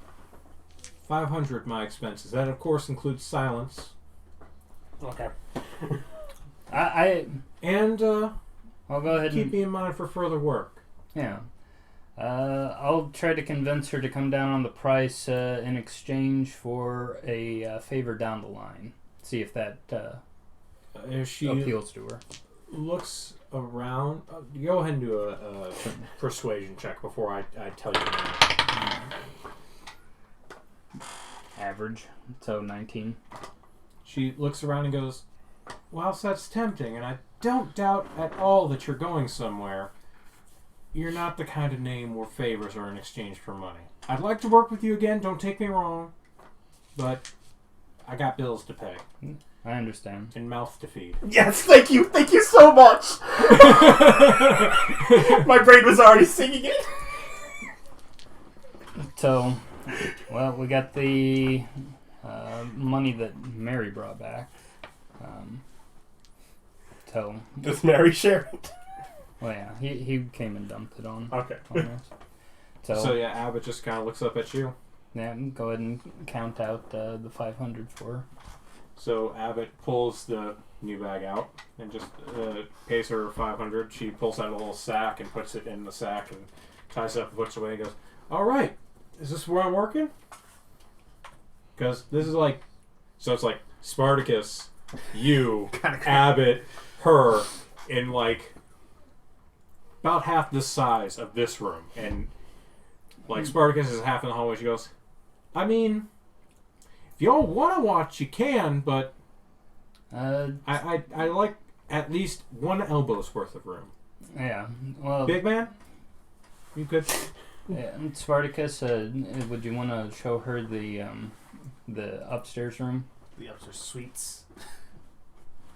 500 my expenses. That, of course, includes silence. Okay. And I'll go ahead keep and... me in mind for further work. Yeah. I'll try to convince her to come down on the price in exchange for a favor down the line. See if that She appeals to her. looks around. Go ahead and do a persuasion check before I tell you. Average. So 19. She looks around and goes, "Whilst that's tempting, and I don't doubt at all that you're going somewhere, you're not the kind of name where favors are in exchange for money. I'd like to work with you again, don't take me wrong, but I got bills to pay I understand. and mouth to feed." Yes, thank you so much. My brain was already singing it. So, well, we got the money that Mary brought back. So, Does Mary share it? well, yeah, he came and dumped it on Okay. us. So yeah, Abbott just kind of looks up at you. Yeah, go ahead and count out the 500 for her. So Abbott pulls the new bag out and just pays her 500. She pulls out a little sack and puts it in the sack and ties it up and puts it away and goes, "All right, is this where I'm working?" Because this is like, so it's like Spartacus, you, Abbott, her, in like about half the size of this room. And like Spartacus is half in the hallway. She goes, "I mean, if y'all want to watch, you can, but I like at least one elbow's worth of room." Yeah, well, Big man, you could. yeah, and Spartacus, would you want to show her the upstairs room? The upstairs suites.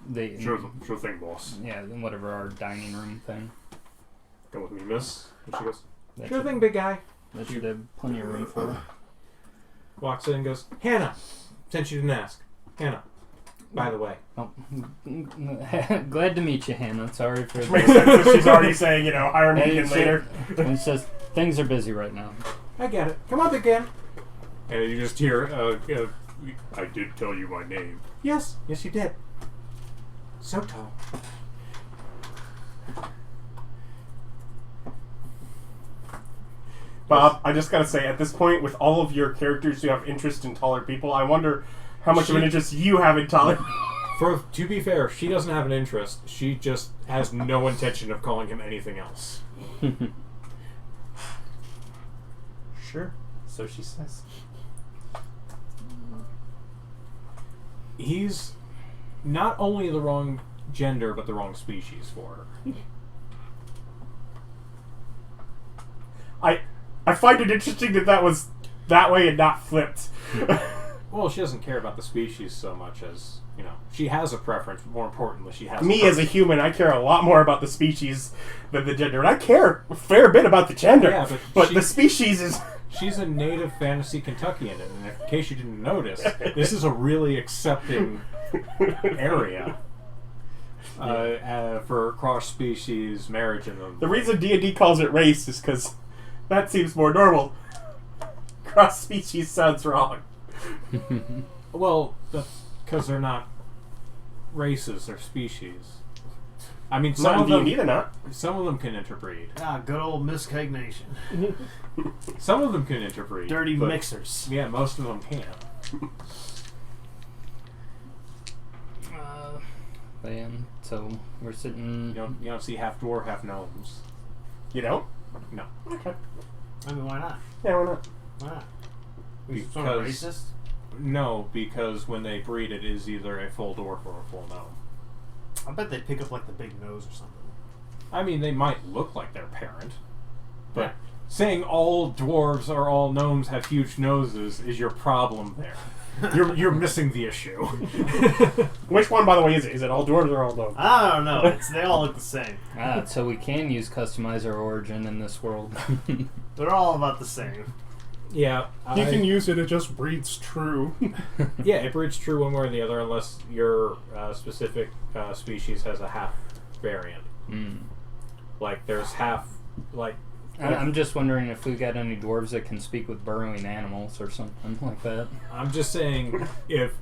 The Sure thing, boss. Yeah, whatever our dining room thing. Come with me, miss. And she goes, That "Sure should- thing, big guy." That should have plenty of room for her. Walks in and goes, "Hannah, since you didn't ask. Hannah, by the way." Oh, glad to meet you, Hannah. Sorry for Which makes sense if she's already saying, hire me Hey, again so- later. It says things are busy right now. I get it. Come on, big man. And you just hear, "I did tell you my name." Yes, you did. So tall. Bob, I just gotta say, at this point, with all of your characters who have interest in taller people, I wonder how much of an interest you have in taller To be fair, she doesn't have an interest. She just has no intention of calling him anything else. Sure. So she says. He's not only the wrong gender, but the wrong species for her. I find it interesting that was that way and not flipped. Well, she doesn't care about the species so much as, she has a preference, but more importantly, she has Me as a human, I care a lot more about the species than the gender. And I care a fair bit about the gender. Yeah, but the species is... She's a native fantasy Kentuckian, and in case you didn't notice, this is a really accepting area for cross-species marriage in them. The reason D&D calls it race is because that seems more normal. Cross-species sounds wrong. Well, because they're not races, they're species. I mean, some of them can interbreed. Good old miscognation. Some of them can interbreed. Dirty mixers. Yeah, most of them can't. Man, so we're sitting... You don't see half dwarf, half gnomes. You don't? No. Okay. I mean, why not? Yeah, why not? Why not? Because Sort of racist? No, because when they breed, it is either a full dwarf or a full gnome. I bet they pick up like the big nose or something. I mean, they might look like their parent, but saying all dwarves or all gnomes have huge noses is your problem there. You're missing the issue. Which one, by the way, is it? Is it all dwarves or all gnomes? I don't know. They all look the same. So we can use customizer origin in this world. They're all about the same. Yeah. You can use it, it just breeds true. Yeah, it breeds true one way or the other unless your specific species has a half variant. Like, there's half... I'm just wondering if we've got any dwarves that can speak with burrowing animals or something like that. I'm just saying, if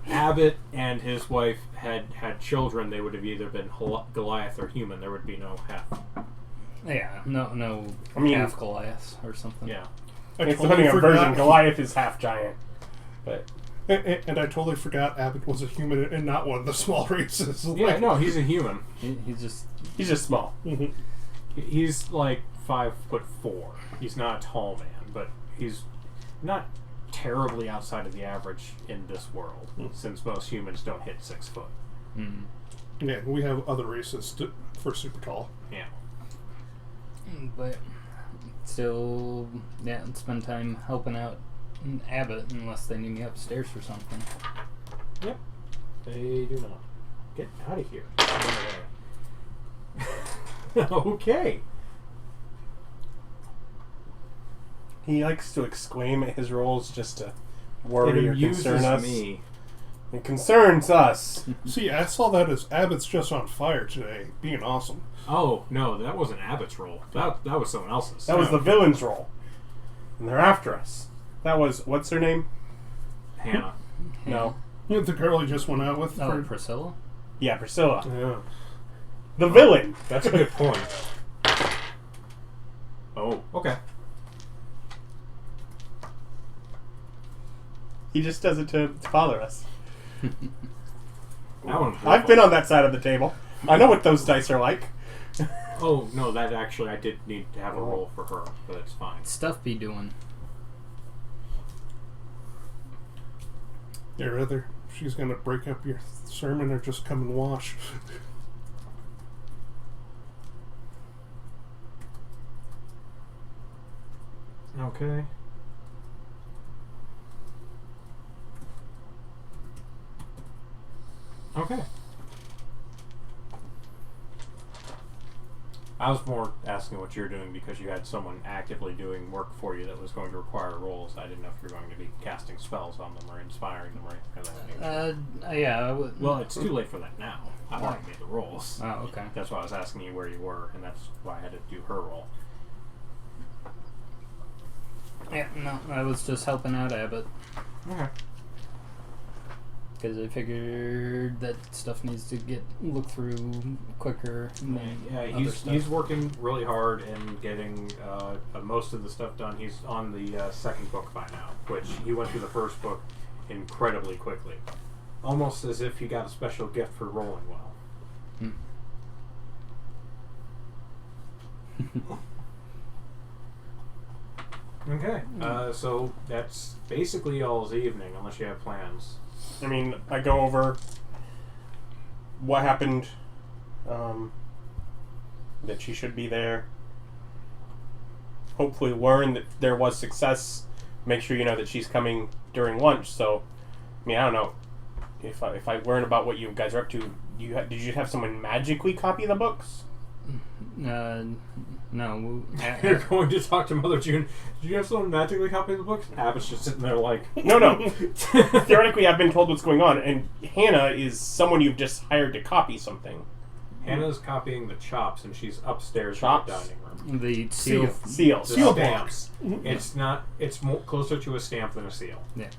Abbott and his wife had children, they would have either been Goliath or human. There would be no half. Yeah, no. Half Goliath or something. Yeah. It's depending on version. Goliath is half giant. But And I totally forgot Abbott was a human and not one of the small races. Yeah, no, he's a human. He's just small. Mm-hmm. He's like 5'4". He's not a tall man, but he's not terribly outside of the average in this world, since most humans don't hit 6 foot. Yeah, we have other races for super tall. Yeah. But still, spend time helping out Abbott unless they need me upstairs for something. Yep. They do not. Get out of here. Okay. He likes to exclaim at his rolls just to worry or concern us. Me. It concerns us. See, I saw that as Abbott's just on fire today, being awesome. Oh, no, that wasn't Abbott's role. That was someone else's. That was the villain's role. And they're after us. That was, what's her name? Hannah. No. You know, the girl he just went out with. Oh, Priscilla? Yeah, Priscilla. Yeah. The villain. That's a good point. Oh, okay. He just does it to bother us. I've been on that side of the table. I know what those dice are like. Oh, no, that actually, I did need to have a roll for her, but it's fine. Stuff be doing. Yeah, rather she's going to break up your sermon or just come and wash. Okay. Okay. I was more asking what you're doing because you had someone actively doing work for you that was going to require rolls. I didn't know if you were going to be casting spells on them or inspiring them or anything of that nature. Yeah. Well, it's too late for that now. I've already made the rolls. Oh, okay. That's why I was asking you where you were, and that's why I had to do her roll. Yeah, no, I was just helping out Abbott. Okay. Because I figured that stuff needs to get looked through quicker than he's working really hard and getting most of the stuff done. He's on the second book by now, which he went through the first book incredibly quickly. almost as if he got a special gift for rolling well. Okay, so that's basically all's evening, unless you have plans. I mean, I go over what happened, that she should be there. Hopefully learn that there was success. Make sure you know that she's coming during lunch. So, I mean, I don't know. If I learn about what you guys are up to, did you have someone magically copy the books? No. You're going to talk to Mother June. Did you have someone magically copy the books? Abbott's just sitting there like... No. Theoretically, I've been told what's going on, and Hannah is someone you've just hired to copy something. Hannah's copying the chops, and she's upstairs Chops? in the dining room. The seal. Seals. The Seal stamps. blocks. It's not. It's more closer to a stamp than a seal. Yeah.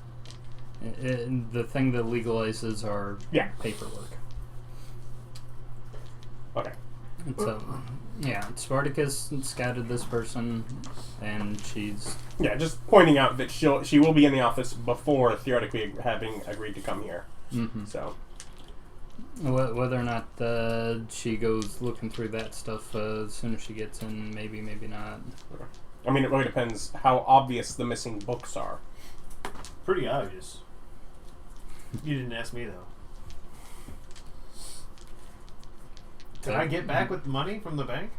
The thing that legalizes our paperwork. Okay. So, yeah, Spartacus scouted this person, and she's... Yeah, just pointing out that she will be in the office before theoretically having agreed to come here. Mm-hmm. So, Whether or not she goes looking through that stuff as soon as she gets in, maybe not. I mean, it really depends how obvious the missing books are. Pretty obvious. You didn't ask me, though. Did I get back with the money from the bank?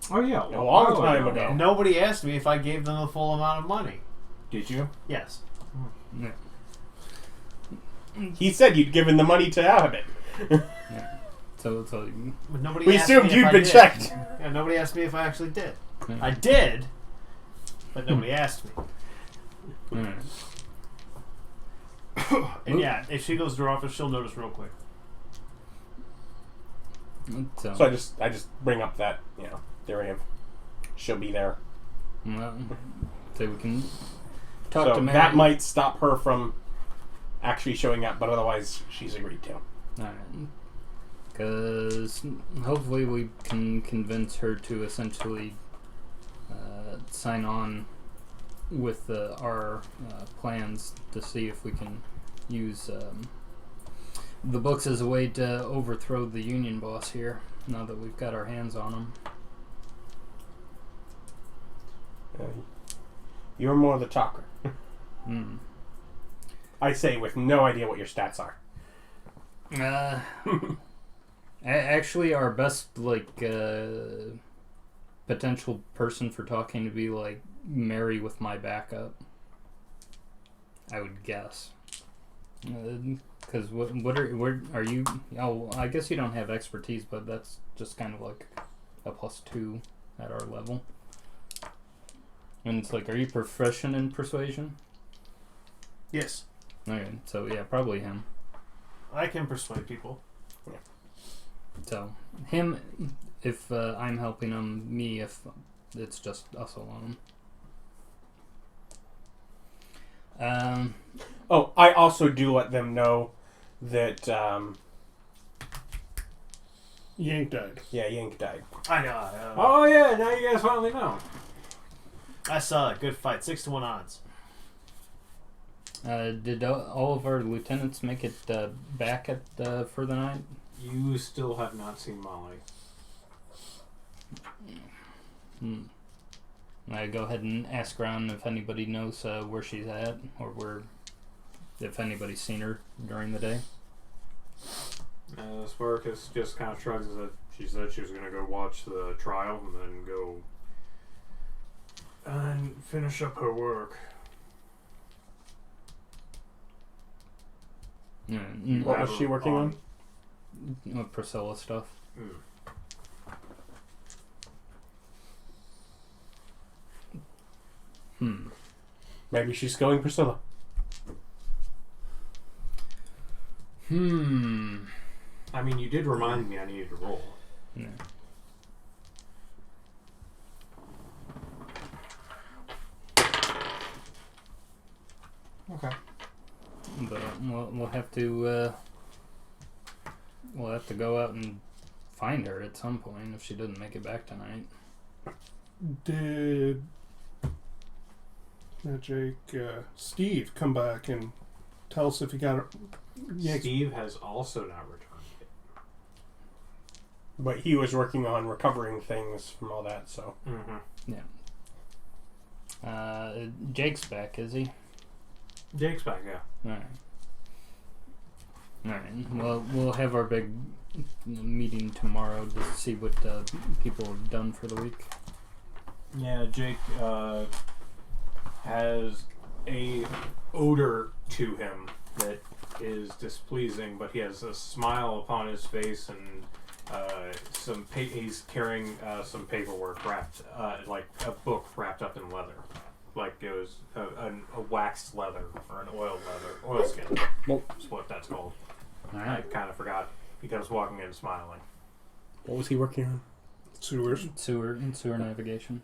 Oh yeah, A long time ago. Nobody asked me if I gave them the full amount of money. Did you? Yes. Yeah. He said you'd given the money to Abbott. Yeah. So But nobody We asked assumed me if you'd I been did. checked. Yeah, nobody asked me if I actually did. yeah. I did, but nobody asked me. Alright. And yeah, if she goes to her office, she'll notice real quick. So I just bring up that, theory of she'll be there. Well, so we can talk So to Mary. that might stop her from actually showing up, but otherwise she's agreed to. Alright. Because hopefully we can convince her to essentially sign on with our plans to see if we can use the books as a way to overthrow the union boss here, now that we've got our hands on him. You're more the talker. Mm. I say with no idea what your stats are. Actually, our best potential person for talking to be like Mary with my backup, I would guess. Because what are you? Oh, I guess you don't have expertise, but that's just kind of like a +2 at our level. And it's like, are you proficient in persuasion? Yes. Okay, so yeah, probably him. I can persuade people. So him, if I'm helping him, me if it's just us alone. Oh, I also do let them know that, Yank died. Yank died. I know. Oh yeah, now you guys finally know. I saw a good fight. 6-1 odds. Did all of our lieutenants make it back for the night? You still have not seen Molly. I go ahead and ask around if anybody knows where she's at, or if anybody's seen her during the day. Spartacus just kind of shrugs that she said she was going to go watch the trial and then go and finish up her work. What was she working on? Priscilla stuff. Maybe she's going Priscilla. I mean, you did remind me I needed to roll. Yeah. Okay. But we'll have to go out and find her at some point if she doesn't make it back tonight. Did Steve come back and tell us if he got Steve has also not returned yet. But he was working on recovering things from all that, so. Mm-hmm. Jake's back, is he? Jake's back, yeah. Alright. Alright. Well, we'll have our big meeting tomorrow to see what people have done for the week. Yeah, Jake has a odor to him that is displeasing, but he has a smile upon his face, and he's carrying some paperwork wrapped, like a book wrapped up in leather, like it was a waxed leather or an oilskin. That's what that's called. I kind of forgot. He comes walking in smiling. What was he working on? Sewers. Sewer navigation.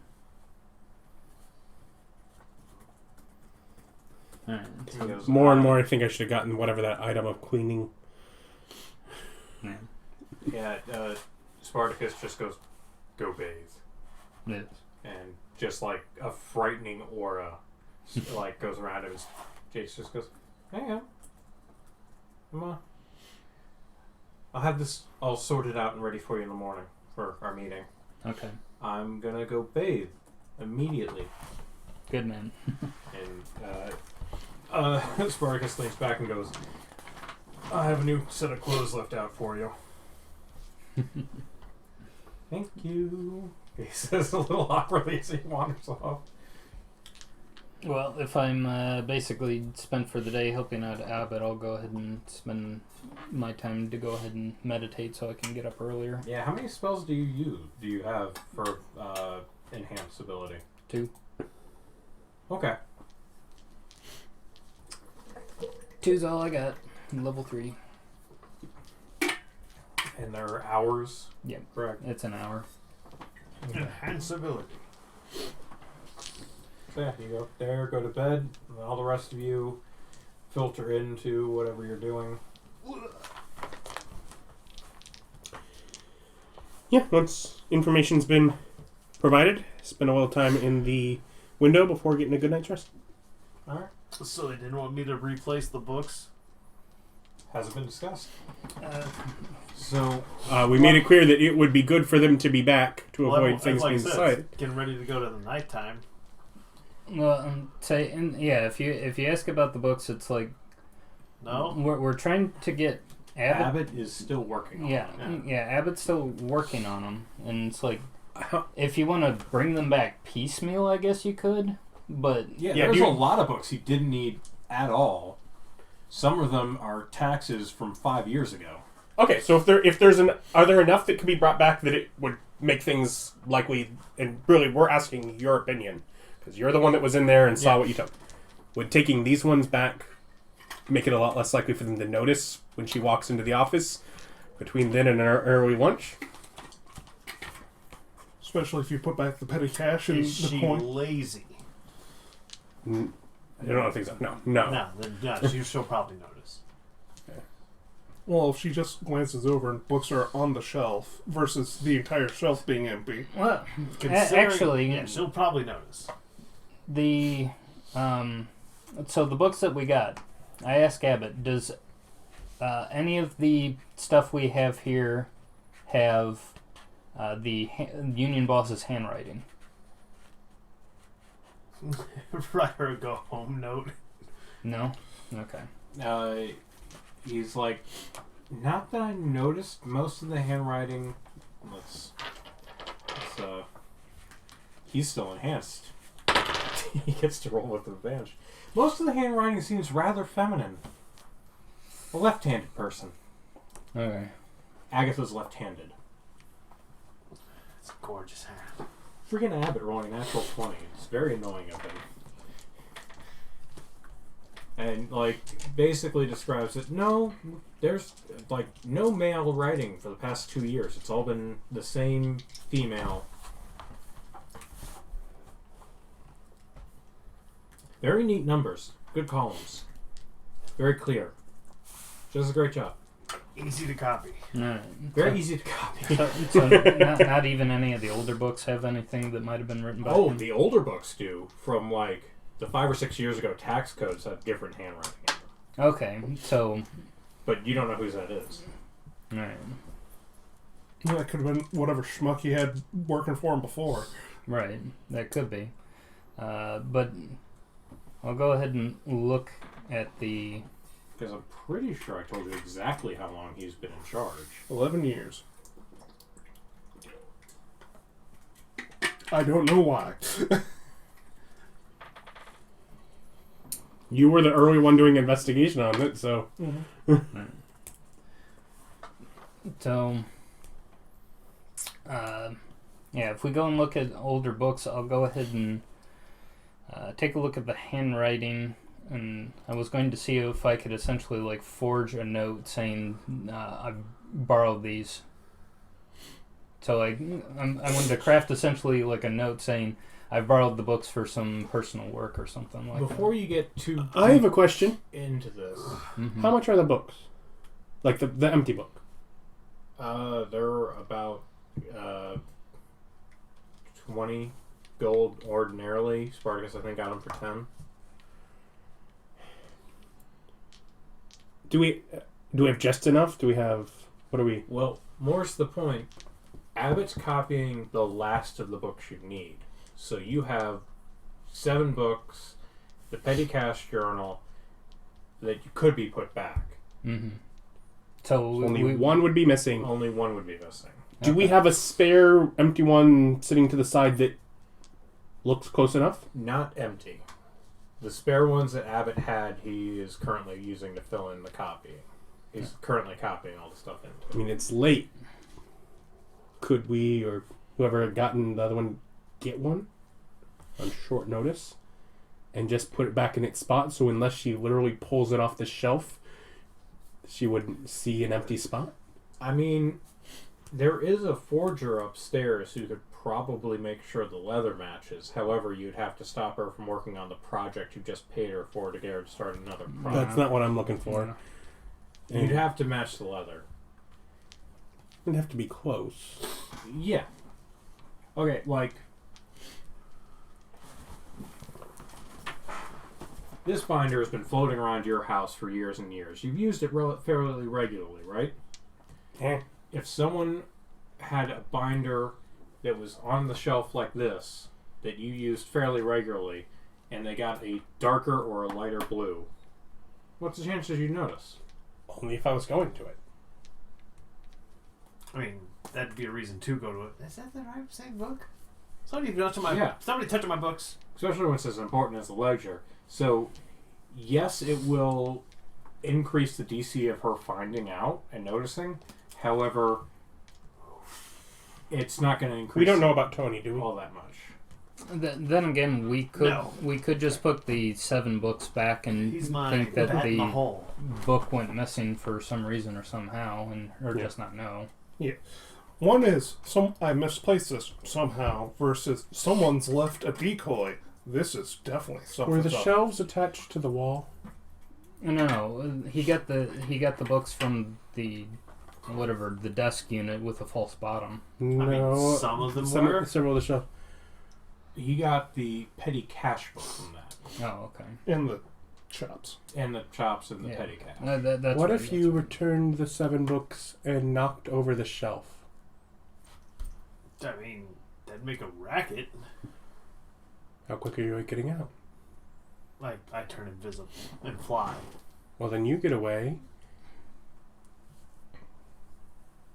Alright. He goes, More and more, I think I should have gotten whatever that item of cleaning. Yeah, Spartacus just goes, go bathe. Yes. And just like a frightening aura like goes around him. Jake just goes, hang on. Come on. I'll have this all sorted out and ready for you in the morning for our meeting. Okay. I'm gonna go bathe immediately. Good man. And Spartacus leans back and goes, I have a new set of clothes left out for you. Thank you. He says a little awkwardly as he wanders off. Well, if I'm basically spent for the day helping out Abbott, I'll go ahead and spend my time to go ahead and meditate so I can get up earlier. Yeah, how many spells do you have for enhanced ability? 2. Okay. 2's all I got. Level 3. And there are hours? Yep. Correct. It's an hour. Enhance ability. So yeah, you go up there, go to bed, and all the rest of you filter into whatever you're doing. Yeah, once information's been provided, spend a little time in the window before getting a good night's rest. Alright. So they didn't want me to replace the books? Hasn't been discussed. Uh, So, We made it clear that it would be good for them to be back to avoid Well, things like being I said, decided. getting ready to go to the nighttime. well, if you ask about the books, it's like No? we're trying to get Abbott. Abbott is still working on it. Yeah, Abbott's still working on them, and it's like if you want to bring them back piecemeal, I guess you could, but Yeah, Yeah, there's you- a lot of books he didn't need at all. Some of them are taxes from 5 years ago. Okay, so are there enough that could be brought back that it would make things likely? And really, we're asking your opinion because you're the one that was in there and saw what you took. Would taking these ones back make it a lot less likely for them to notice when she walks into the office between then and our early lunch? Especially if you put back the petty cash and Is the she coin. lazy? I don't think so. No. No, then no, she'll probably notice. Well, if she just glances over and books are on the shelf versus the entire shelf being empty. well, Considering- actually, yeah, she'll probably notice. the so the books that we got, I asked Abbott, does any of the stuff we have here have the union boss's handwriting? Write her a go home note. No. Okay. He's like, not that I noticed. Most of the handwriting, he's still enhanced. He gets to roll with advantage. Most of the handwriting seems rather feminine. A left-handed person. Okay. Agatha's left-handed. It's a gorgeous hand. Freaking Abbott rolling a natural 20. It's very annoying of him. And, basically describes it, no, there's, no male writing for the past 2 years. It's all been the same female. Very neat numbers. Good columns. Very clear. She does a great job. Easy to copy. Alright. Very easy to copy. So not even any of the older books have anything that might have been written by Oh, him? the older books do. From, the 5 or 6 years ago, tax codes have different handwriting in them. Okay, so but you don't know whose that is. Right. Well, that could have been whatever schmuck he had working for him before. Right. That could be. But I'll go ahead and look at the... Because I'm pretty sure I told you exactly how long he's been in charge. 11 years. I don't know why. You were the early one doing investigation on it, so... So, yeah, if we go and look at older books, I'll go ahead and take a look at the handwriting, and I was going to see if I could essentially like forge a note saying I borrowed these. So I wanted to craft essentially like a note saying I borrowed the books for some personal work or something like Before you get too I have a question. into this, that. How much are the books? Like the empty book? they're about 20 gold ordinarily. Spartacus, I think, got them for 10. Do we have just enough? Do we have... What are we... Well, more's the point. Abbott's copying the last of the books you need. So you have 7 books, the petty cash journal, that you could be put back. Mm-hmm. So Only one would be missing. Only one would be missing. Do we have a spare empty one sitting to the side that looks close enough? Not empty. The spare ones that Abbott had, he is currently using to fill in the copying. He's currently copying all the stuff into it. I mean, it's late. Could we, or whoever had gotten the other one, get one on short notice and just put it back in its spot so unless she literally pulls it off the shelf, she wouldn't see an empty spot? I mean, there is a forger upstairs who could probably make sure the leather matches. However, you'd have to stop her from working on the project you just paid her for to get her to start another project. That's not what I'm looking for. You'd have to match the leather. It'd have to be close. Yeah. Okay, like... This binder has been floating around your house for years and years. You've used it fairly regularly, right? Eh. If someone had a binder that was on the shelf like this, that you used fairly regularly, and they got a darker or a lighter blue, what's the chances you'd notice? Only if I was going to it. I mean, that'd be a reason to go to it. Is that the right same book? Somebody touching my Yeah. Somebody touching my books. Especially when it's as important as the ledger. So, yes, it will increase the DC of her finding out and noticing. However, it's not going to increase. We don't know about Tony, do we? all that much. Then again, we could just put the 7 books back and He's my think that bat in the the hole. book went missing for some reason or somehow, or just not know. Yeah. One is, I misplaced this somehow, versus someone's left a decoy. This is definitely something. Were the shelves attached to the wall? No, he got the books from the desk unit with a false bottom. No. I mean, some of them were. Several of the shelves. He got the petty cash book from that. Oh, okay. And the chops. And the chops and the petty cash. That's What right, if you returned the 7 books and knocked over the shelf? I mean, that'd make a racket. How quick are you getting out? Like, I turn invisible and fly. Well, then you get away.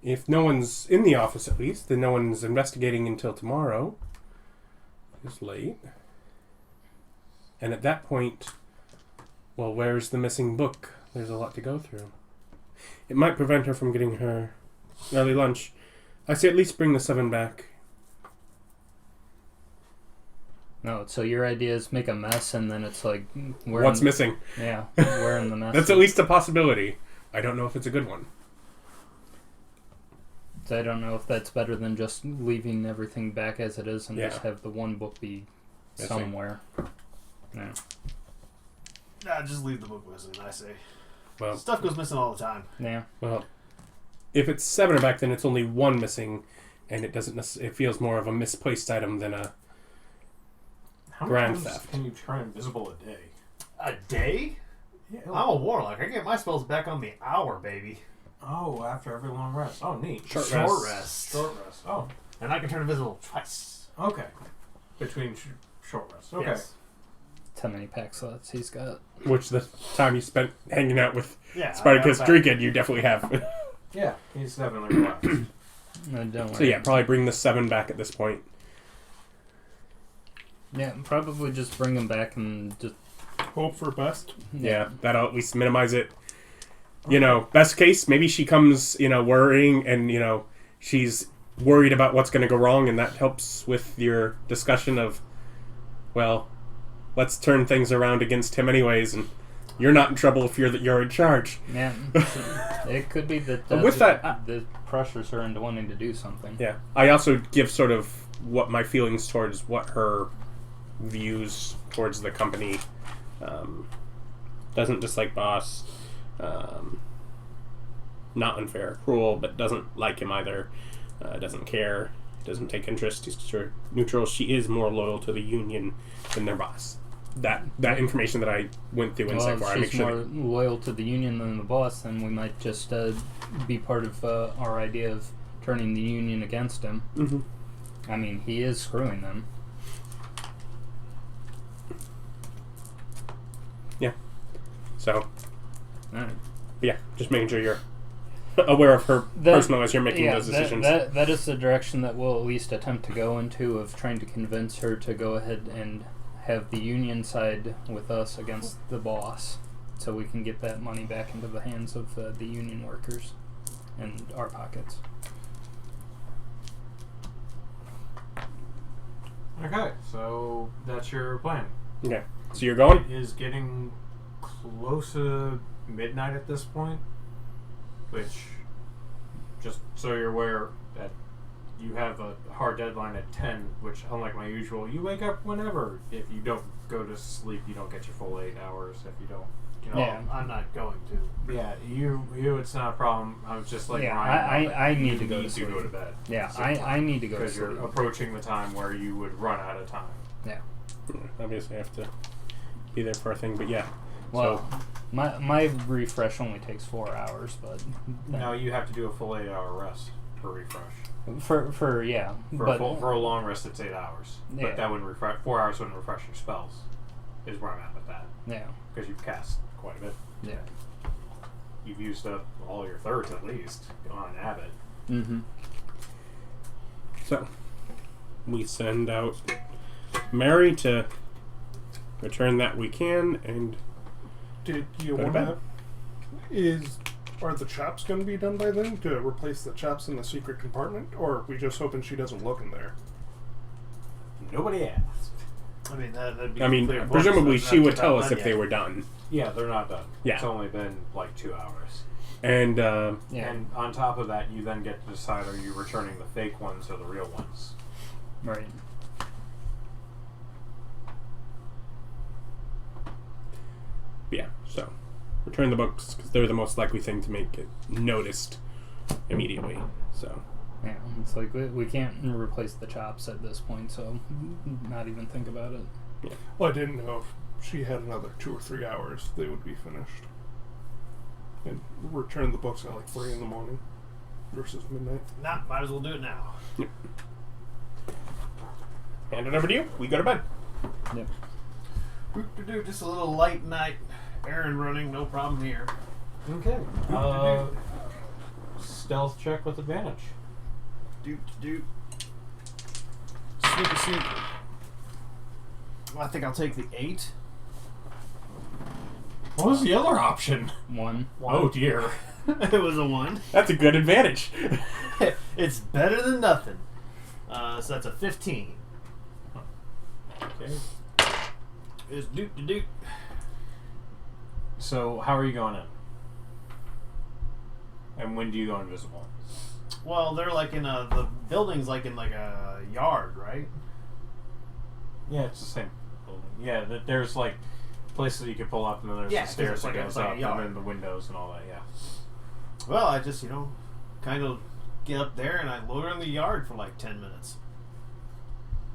If no one's in the office, at least, then no one's investigating until tomorrow. It's late. And at that point, well, where's the missing book? There's a lot to go through. It might prevent her from getting her early lunch. I say at least bring the 7 back. No, so your idea is make a mess, and then it's like What's missing? Yeah, we're in the mess. That's at least a possibility. I don't know if it's a good one. So I don't know if that's better than just leaving everything back as it is and Yeah. just have the one book be Missing. somewhere. Yeah. Nah, just leave the book missing, I say. Well, Stuff goes missing all the time. Yeah. well, if it's 7 are back, then it's only 1 missing, and it doesn't. It feels more of a misplaced item than a How grand many times theft. can you turn invisible a day? A day? Yeah. I'm a warlock. I get my spells back on the hour, baby. Oh, after every long rest. Oh, neat. Short Short rest. rest. Short rest. Oh, And I can turn invisible twice. okay. Between short rests. Okay. Yes. How many pack slots he's got? Which the time you spent hanging out with Yeah. Spartacus I- drinking, you definitely have. Yeah, he's definitely relaxed. No, don't worry. So yeah, probably bring the 7 back at this point. Yeah, probably just bring him back and just... Hope for best. Yeah, that'll at least minimize it. You know, best case, maybe she comes, worrying and, she's worried about what's going to go wrong, and that helps with your discussion of, well, let's turn things around against him anyways, and you're not in trouble if you're in charge. Yeah, it could be that With that, the pressures her into wanting to do something. Yeah, I also give sort of what my feelings towards what her views towards the company. Doesn't dislike boss. Not unfair, cruel, but doesn't like him either. Doesn't care. Doesn't take interest. He's sort of neutral. She is more loyal to the union than their boss. That information that I went through in Well, Sec, if I make she's sure. more loyal to the union than the boss, then we might just be part of our idea of turning the union against him. Mm-hmm. I mean, he is screwing them. So, Alright. yeah, just making sure you're aware of her personal as you're making those decisions. That is the direction that we'll at least attempt to go into, of trying to convince her to go ahead and have the union side with us against the boss, so we can get that money back into the hands of the union workers and our pockets. Okay, so that's your plan. Okay, so you're going? It is getting close to midnight at this point, which, just so you're aware, that you have a hard deadline at 10, which, unlike my usual, you wake up whenever. If you don't go to sleep, you don't get your full 8 hours. If you don't, Yeah. I'm not going to. yeah, you, it's not a problem. I was just like, Yeah, Ryan, I need you to go to need to sleep. go to bed. Yeah, I need to go to Because sleep. you're approaching the time where you would run out of time. Yeah. Obviously, I have to be there for a thing, but yeah. Well, my refresh only takes 4 hours, but No, you have to do a full 8-hour rest for refresh. for yeah, but For a long rest, it's 8 hours. Yeah. But that wouldn't refresh. 4 hours wouldn't refresh your spells. Is where I'm at with that, yeah, because you've cast quite a bit. yeah. You've used up all your thirds at least on Abbott. Mm-hmm. So, we send out Mary to return that we can, and Did you Go to want bed. to... Are the chops going to be done by then to replace the chops in the secret compartment? Or are we just hoping she doesn't look in there? Nobody asked. I mean, that'd be I mean, clear presumably books, she not would tell done us if yet. they were done. Yeah, they're not done. Yeah. It's only been like 2 hours. And, Yeah. And on top of that, you then get to decide, are you returning the fake ones or the real ones? Right. yeah, so, return the books, because they're the most likely thing to make it noticed immediately, so. Yeah, it's like we can't replace the chops at this point, so not even think about it. Well, I didn't know if she had another 2 or 3 hours, they would be finished. And return the books at like 3 in the morning versus midnight. Nah, might as well do it now. Hand it over to you, we go to bed. Yep. Do just a little light night errand running, no problem here. Okay. Stealth check with advantage. Do. Sneaky. I think I'll take the 8. What was the other option? 1. Oh dear. It was a 1. That's a good advantage. It's better than nothing. So that's a 15. Okay. It's doot. So, how are you going in? And when do you go invisible? Well, they're like in the building's like in like a yard, right? Yeah, it's the same building. Yeah, there's like places you can pull up, and then there's Yeah, the 'cause stairs it's like that a- goes it's like a up, yard. and then the windows and all that. Yeah. Well, I just, kind of get up there and I loiter in the yard for like 10 minutes.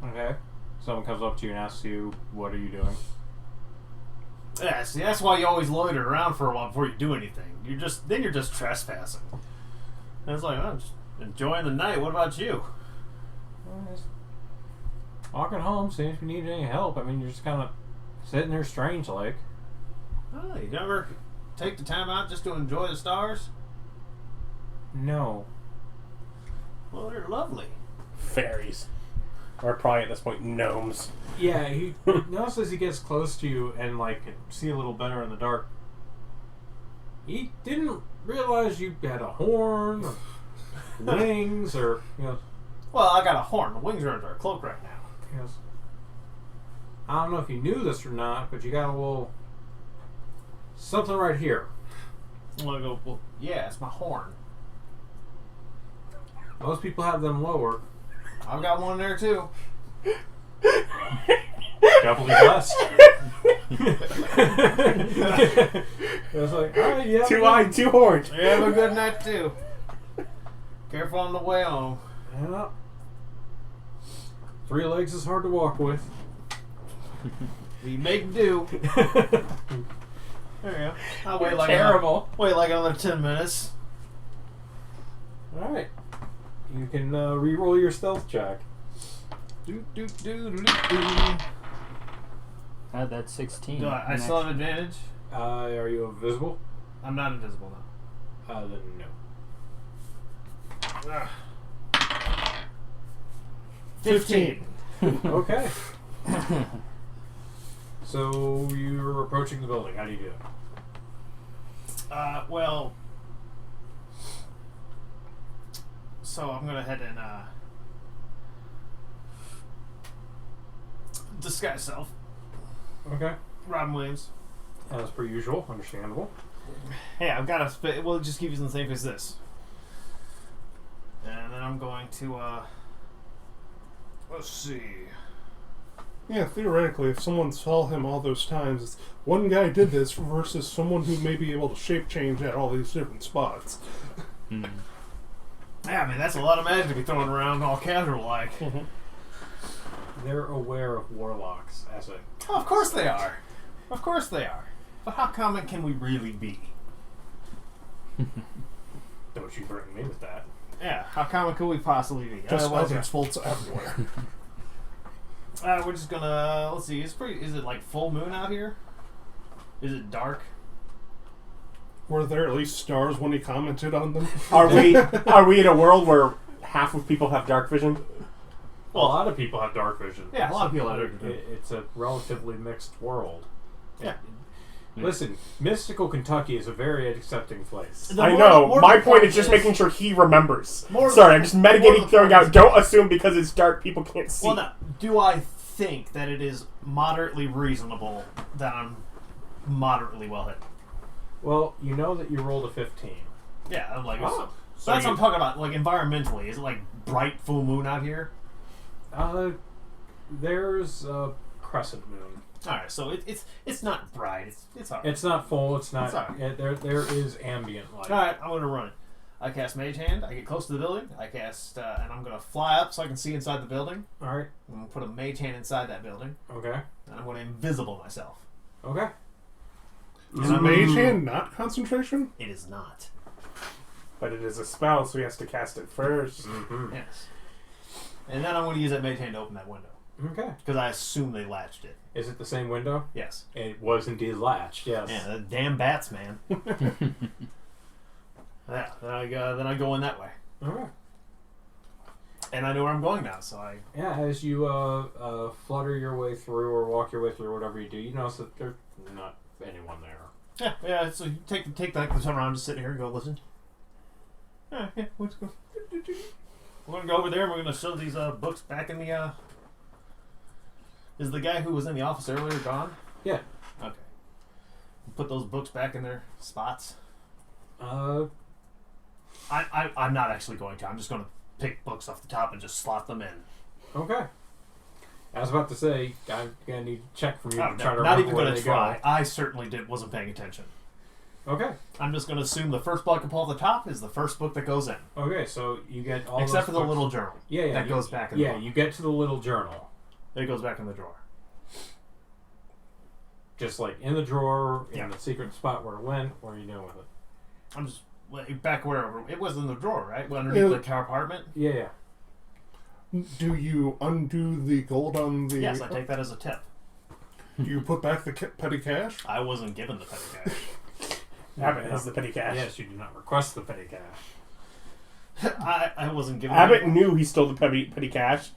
Okay. Someone comes up to you and asks you, "What are you doing?" Yeah, see, that's why you always loiter around for a while before you do anything. You're just trespassing. And it's like, I'm just enjoying the night. What about you? Walking home, seeing if you need any help. I mean, you're just kind of sitting there strange like. Oh, you never take the time out just to enjoy the stars? No. Well, they're lovely. Fairies. Or probably at this point, gnomes. Yeah, he notices he gets close to you and like can see a little better in the dark. He didn't realize you had a horn or wings or Well, I got a horn. The wings are under a cloak right now. he goes, I don't know if you knew this or not, but you got a little something right here. Well, I go, well, yeah, it's my horn. Most people have them lower. I've got one there too. Doubly blessed. I was like, all right, yeah. Two-eyed, two-horned. You have a good night too. Careful on the way home. Yeah. 3 legs is hard to walk with. We make do. There you go. I'll wait like Terrible. wait like another 10 minutes. All right. You can re-roll your stealth check. Do. That's 16. Do I still have advantage? Are you invisible? I'm not invisible now. Then no. Ugh. 15. Okay. So you're approaching the building. How do you do it? Well, so I'm gonna head and disguise self. Okay. Robin Williams. As per usual. Understandable. Hey, I've got a. We'll just keep using the same as this. And then I'm going to. Let's see. Yeah, theoretically, if someone saw him all those times, it's one guy did this versus someone who may be able to shape change at all these different spots. Hmm. Yeah, I mean, that's a lot of magic to be throwing around all casual like. They're aware of warlocks as a... Oh, of course they are. Of course they are. But how common can we really be? Don't you bring me with that. Yeah, how common could we possibly be? Just Otherwise, others' faults everywhere. we're just gonna let's see. Is it like full moon out here? Is it dark? Were there at least stars when he commented on them? Are we in a world where half of people have dark vision? Well, a lot of people have dark vision. Yeah, a lot of people have It- dark vision. It's a relatively mixed world. Yeah. Listen, mystical Kentucky is a very accepting place. The I more- know. more My the point is just making sure he remembers. More- Sorry, I'm just more metagaming, the throwing point out. Don't assume because it's dark, people can't see. Well, no. Do I think that it is moderately reasonable that I'm moderately well hit? Well, you know that you rolled a 15. Yeah, I'm like. Oh. So that's what I'm talking about. Like environmentally, is it like bright full moon out here? There's a crescent moon. All right, so it's not bright. It's all right. It's not full. It's not. It's all right. There is ambient light. All right, I'm gonna run it. I cast Mage Hand. I get close to the building. I cast, and I'm gonna fly up so I can see inside the building. All right. I'm gonna put a Mage Hand inside that building, Okay. and I'm gonna invisible myself. Okay. Is Mage Hand not concentration? It is not. But it is a spell, so he has to cast it first. Mm-hmm. Yes. And then I'm gonna use that Mage Hand to open that window Okay. because I assume they latched it. Is it the same window? Yes. It was indeed latched. Yes. Yeah, the damn bats, man. Yeah. Then I go in that way, All right. and I know where I'm going now. So I. Yeah, as you flutter your way through or walk your way through, whatever you do, you notice that there's not anyone there. Yeah. So you take the time around, just sit here and go listen. Yeah. Let's go. We're gonna go over there and we're gonna show these books back in the. Is the guy who was in the office earlier gone? Yeah. Okay. Put those books back in their spots. Uh, I'm not actually going to. I'm just gonna pick books off the top and just slot them in. okay. I was about to say, I'm gonna need a check from you Oh, to try to not remember even where gonna they try. I certainly wasn't paying attention. go. Okay. I'm just gonna assume the first book I pull off the top is the first book that goes in, Okay. So you get all except for those the books. little journal. Yeah. that you- goes back in the Yeah, book. you get to the little journal. It goes back in the drawer. Just like in the drawer, in Yeah. the secret spot where it went. What are you doing with it? I'm just back where it was in the drawer, right? Underneath the car apartment. Yeah. Do you undo the gold on the... Yes, I take that as a tip. Do you put back the petty cash? I wasn't given the petty cash. Abbott has the petty cash. Yes, you do not request the petty cash. I wasn't given. Abbott knew he stole the petty cash.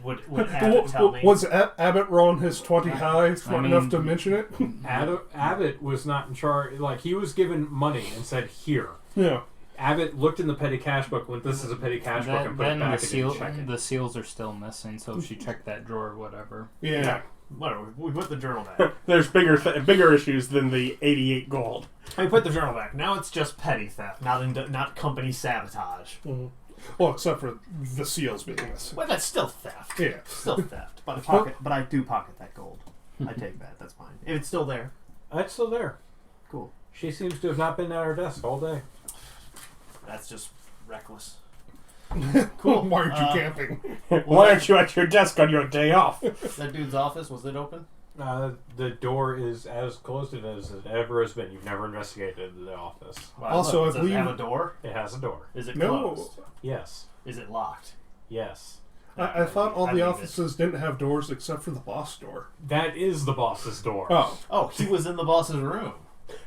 Would Abbott tell me? Was Abbott rolling his 20 high enough to mention it? Abbott was not in charge. Like, he was given money and said, here. Yeah. Abbott looked in the petty cash book, went, this is a petty cash book, and put it Then back the and didn't check it. the seals are still missing, so if she checked that drawer, whatever. Yeah. Whatever. We put the journal back. There's bigger issues than the 88 gold. We put the journal back. Now it's just petty theft, not company sabotage. Mhm. Well, except for the seals being missing. Well, that's still theft. Yeah. Still theft. But I do pocket that gold. I take that. That's fine. If it's still there. It's still there. Cool. She seems to have not been at her desk all day. That's just reckless. Cool. Why aren't you camping? Why aren't you at your desk on your day off? That dude's office, was it open? The door is as closed as it ever has been. You've never investigated the office. Wow, Also, look, I does it believe- have a door? It has a door. Is it No. closed? Yes. Is it locked? Yes. I thought all I the leave it. offices didn't have doors except for the boss door. That is the boss's door. Oh. Oh, he was in the boss's room.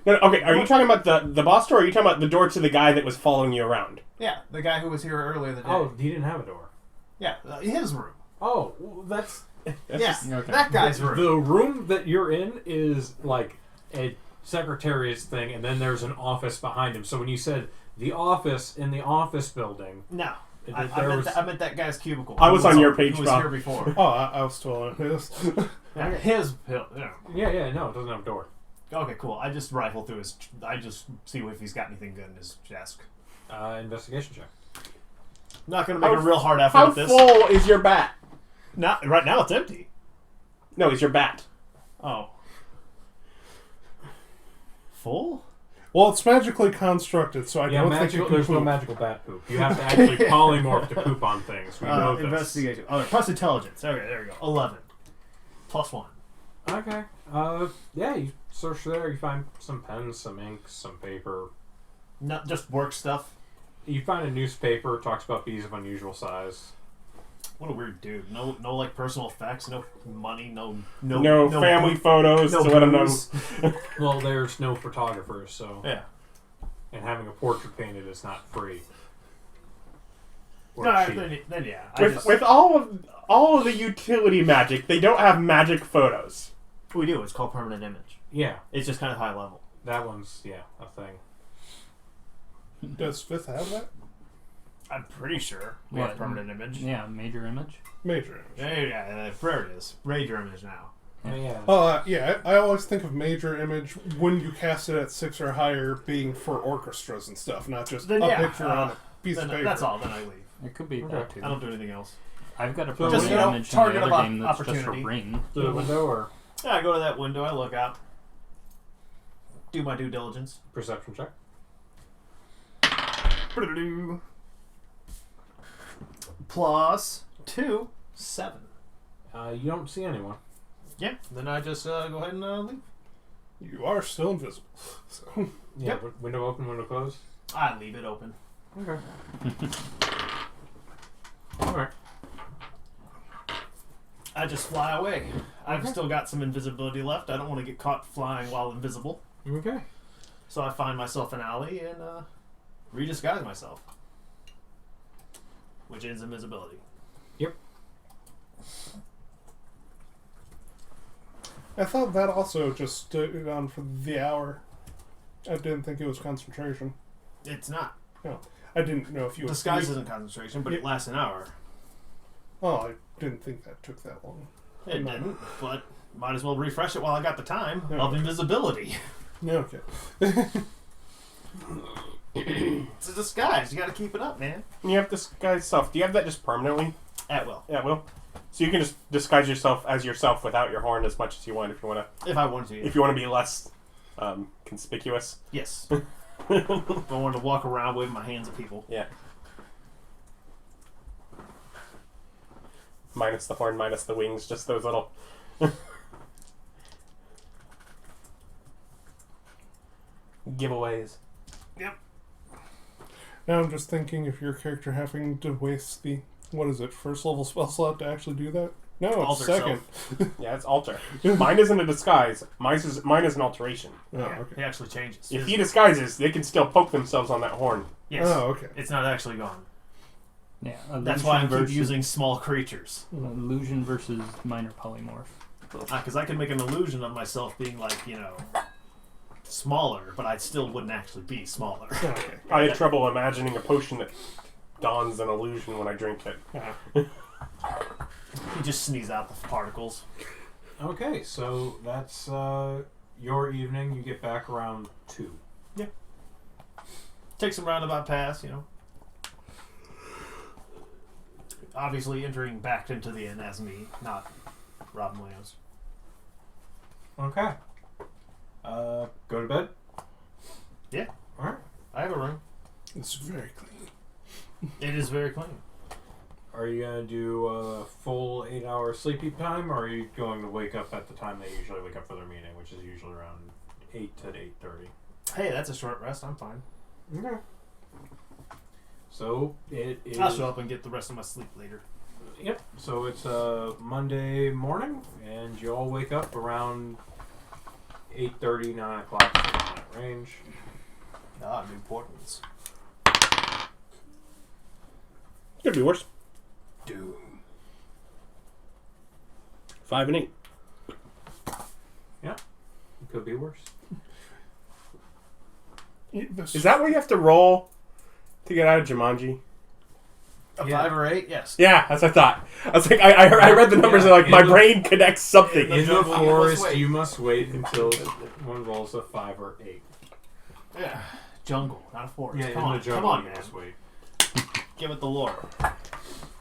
No, okay, are you talking about the boss door, or are you talking about the door to the guy that was following you around? Yeah, the guy who was here earlier the day. Oh, he didn't have a door. Yeah, his room. Oh, well, that's... Yeah, okay. that guy's room. The room that you're in is like a secretary's thing, and then there's an office behind him. So when you said the office in the office building... No. I was... meant that guy's cubicle. I was on your page, He was Bob. here before. Oh, I was told this. Yeah, his pill. Yeah. Yeah, no, it doesn't have a door. Okay, cool. I just rifle through his. I just see if he's got anything good in his desk. Investigation check. Not gonna make a real hard effort How at this. full is your bat? Not right now. It's empty. No, it's your bat. Oh. Full? Well, it's magically constructed, so I don't think you can there's no poop. magical bat poop. You have to actually polymorph to poop on things. We know this. Investigation. Oh, plus intelligence. Okay, there we go. 11. Plus 1. Okay. Yeah, you search there, you find some pens, some ink, some paper. Not just work stuff. You find a newspaper, talks about bees of unusual size. What a weird dude. No like personal effects. No money. No family photos no to let them know. booze. Well, there's no photographers, so... Yeah. And having a portrait painted is not free. Or No, cheap. then yeah. With all of the utility magic, they don't have magic photos. We do. It's called permanent image. Yeah, It's just kind of high level. that one's, a thing. Does Fifth have that? I'm pretty sure we What? have permanent image. Yeah, major image. Major image. Yeah, there it is. Major image now. Yeah. I always think of major image when you cast it at 6 or higher being for orchestras and stuff, not just Then, a yeah, picture on a piece of paper. That's all. Then I leave. It could be Okay. that too. I don't do anything else. I've got a So permanent just, image in target the of other game that's just a opportunity. ring. Through the window or Yeah, I go to that window. I look out. Do my due diligence. perception check? Plus 2, 7. You don't see anyone. Yeah. Then I just go ahead and leave. You are still invisible. So. Yeah, Yep. window open, window closed. I leave it open. Okay. Alright. I just fly away. I've Okay. still got some invisibility left. I don't want to get caught flying while invisible. Okay. So I find myself an alley and redisguise myself. Which ends invisibility. Yep. I thought that also just stood on for the hour. I didn't think it was concentration. It's not. I didn't know if you Disguise isn't concentration, but it Yeah. lasts an hour. Oh, I didn't think that took that long. It No. didn't, but might as well refresh it while I got the time Yeah. of invisibility. Yeah, okay. It's a disguise. You got to keep it up, man. You have disguise self. Do you have that just permanently? At will. Yeah, well. So you can just disguise yourself as yourself without your horn as much as you want if you want to. If I wanted to. Yeah. If you want to be less conspicuous. Yes. If I wanted to walk around waving my hands at people. Yeah. Minus the horn, minus the wings, just those little. giveaways. Now I'm just thinking if your character having to waste the, what is it, first level spell slot to actually do that? No, it's Alter second. Yeah, it's alter. Mine isn't a disguise. Mine is an alteration. Oh, Yeah, okay. he actually changes. If he disguises, they can still poke themselves on that horn. Yes. Oh, okay. It's not actually gone. Yeah, That's why I keep using small creatures. illusion versus minor polymorph. Because I could make an illusion of myself being like, smaller, but I still wouldn't actually be smaller. Okay. I had trouble imagining a potion that dons an illusion when I drink it. You just sneeze out the particles. Okay, so that's your evening. You get back around 2. Take some roundabout paths, Obviously entering back into the inn as me, not Robin Williams. Okay. Go to bed? Yeah. Alright. I have a room. It's very clean. It is very clean. Are you going to do a full 8-hour sleepy time, or are you going to wake up at the time they usually wake up for their meeting, which is usually around 8 to 8:30? Hey, that's a short rest. I'm fine. Okay. So, it is... I'll show up and get the rest of my sleep later. Yep. So, it's Monday morning, and you all wake up around 8:30, 9 o'clock, in that range. Ah, new portals. Could be worse. Doom. 5 and 8. It could be worse. Is that what you have to roll to get out of Jumanji? A 5 or 8? Yes. Yeah, that's what I thought. I was like, I read the numbers and my brain connects something. In In the jungle, you forest, must wait. you must wait until one rolls a 5 or 8. Yeah. Jungle, not a forest. Yeah, come in on, the jungle, come on, you man. must wait. Give it the lore.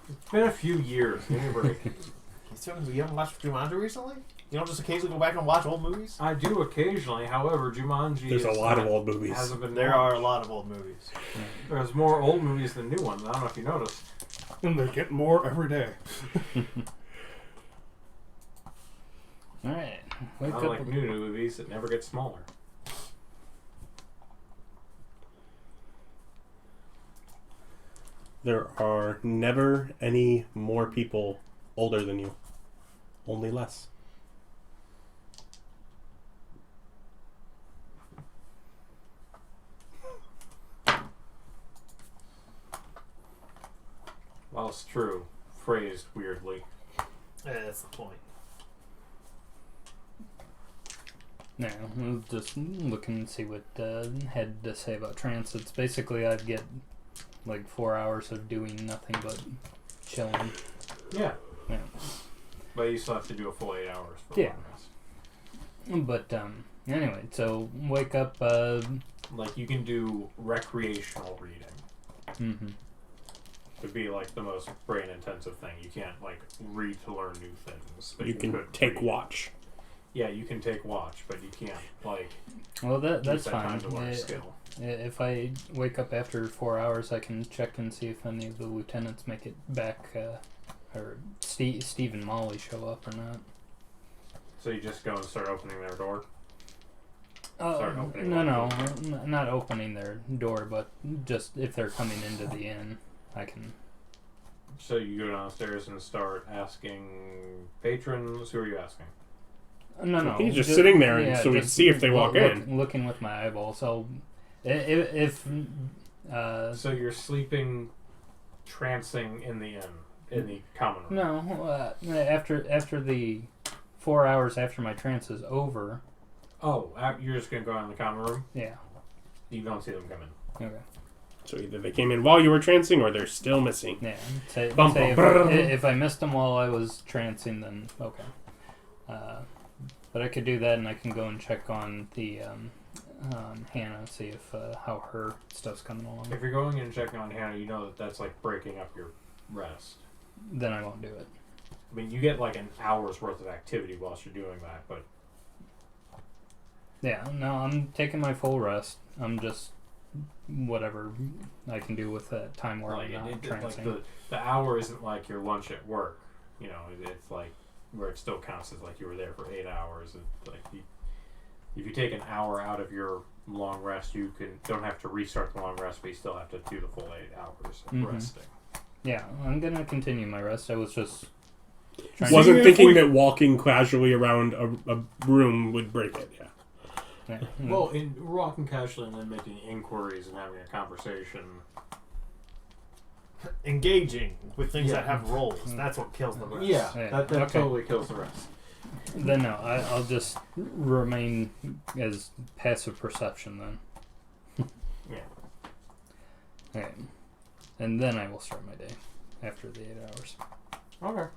It's been a few years. Give me a break. You haven't watched Jumanji recently? You don't just occasionally go back and watch old movies? I do occasionally, however, Jumanji. There's a is lot of not- old movies. Hasn't been There watched. are a lot of old movies. There's more old movies than new ones. I don't know if you noticed. And they get more every day. Alright. Wake Not up. like new movies that never get smaller. There are never any more people older than you. Only less. Well, it's true. Phrased weirdly. That's the point. Yeah, I'm just looking and see what had to say about transits. Basically, I'd get like 4 hours of doing nothing but chilling. Yeah. Yeah. But you still have to do a full 8 hours for Yeah. one rest. But anyway, so wake up. Like, you can do recreational reading. Mm-hmm. Would be like the most brain intensive thing. You can't like read to learn new things. But You can could take read. watch. Yeah, you can take watch, but you can't like Well, that's use that fine. time to learn a skill. If I wake up after 4 hours, I can check and see if any of the lieutenants make it back, or Steve and Molly show up or not. So you just go and start opening their door. Oh, Start opening no, one. not opening their door, but just if they're coming into the inn, I can. So you go downstairs and start asking patrons. Who are you asking? No. He's just sitting there, and so we just see if they walk in. Looking with my eyeball. So, if So you're sleeping, trancing in the inn, in the common room. no, after the 4 hours after my trance is over. Oh, you're just gonna go out in the common room. Yeah. You don't see them come in. Okay. So either they came in while you were trancing, or they're still missing. Yeah. Say Bum, if, bum, if I missed them while I was trancing, then okay. But I could do that, and I can go and check on the Hannah, see if how her stuff's coming along. If you're going in and checking on Hannah, you know that that's like breaking up your rest. Then I won't do it. I mean, you get like an hour's worth of activity whilst you're doing that, but Yeah. No, I'm taking my full rest. I'm just whatever I can do with that time where like, I'm not like trancing. the hour isn't like your lunch at work. You know, it's like where it still counts as like you were there for 8 hours. And like if you take an hour out of your long rest, you don't have to restart the long rest, but you still have to do the full 8 hours of resting. Yeah, I'm gonna continue my rest. I was just wasn't thinking that walking casually around a room would break it. Yeah. Well, in walking casually and then making inquiries and having a conversation. Engaging with things that have roles. That's what kills the rest. Yeah, that totally kills the rest. Then no, I'll just remain as passive perception then. Yeah. Okay. And then I will start my day after the 8 hours. Okay.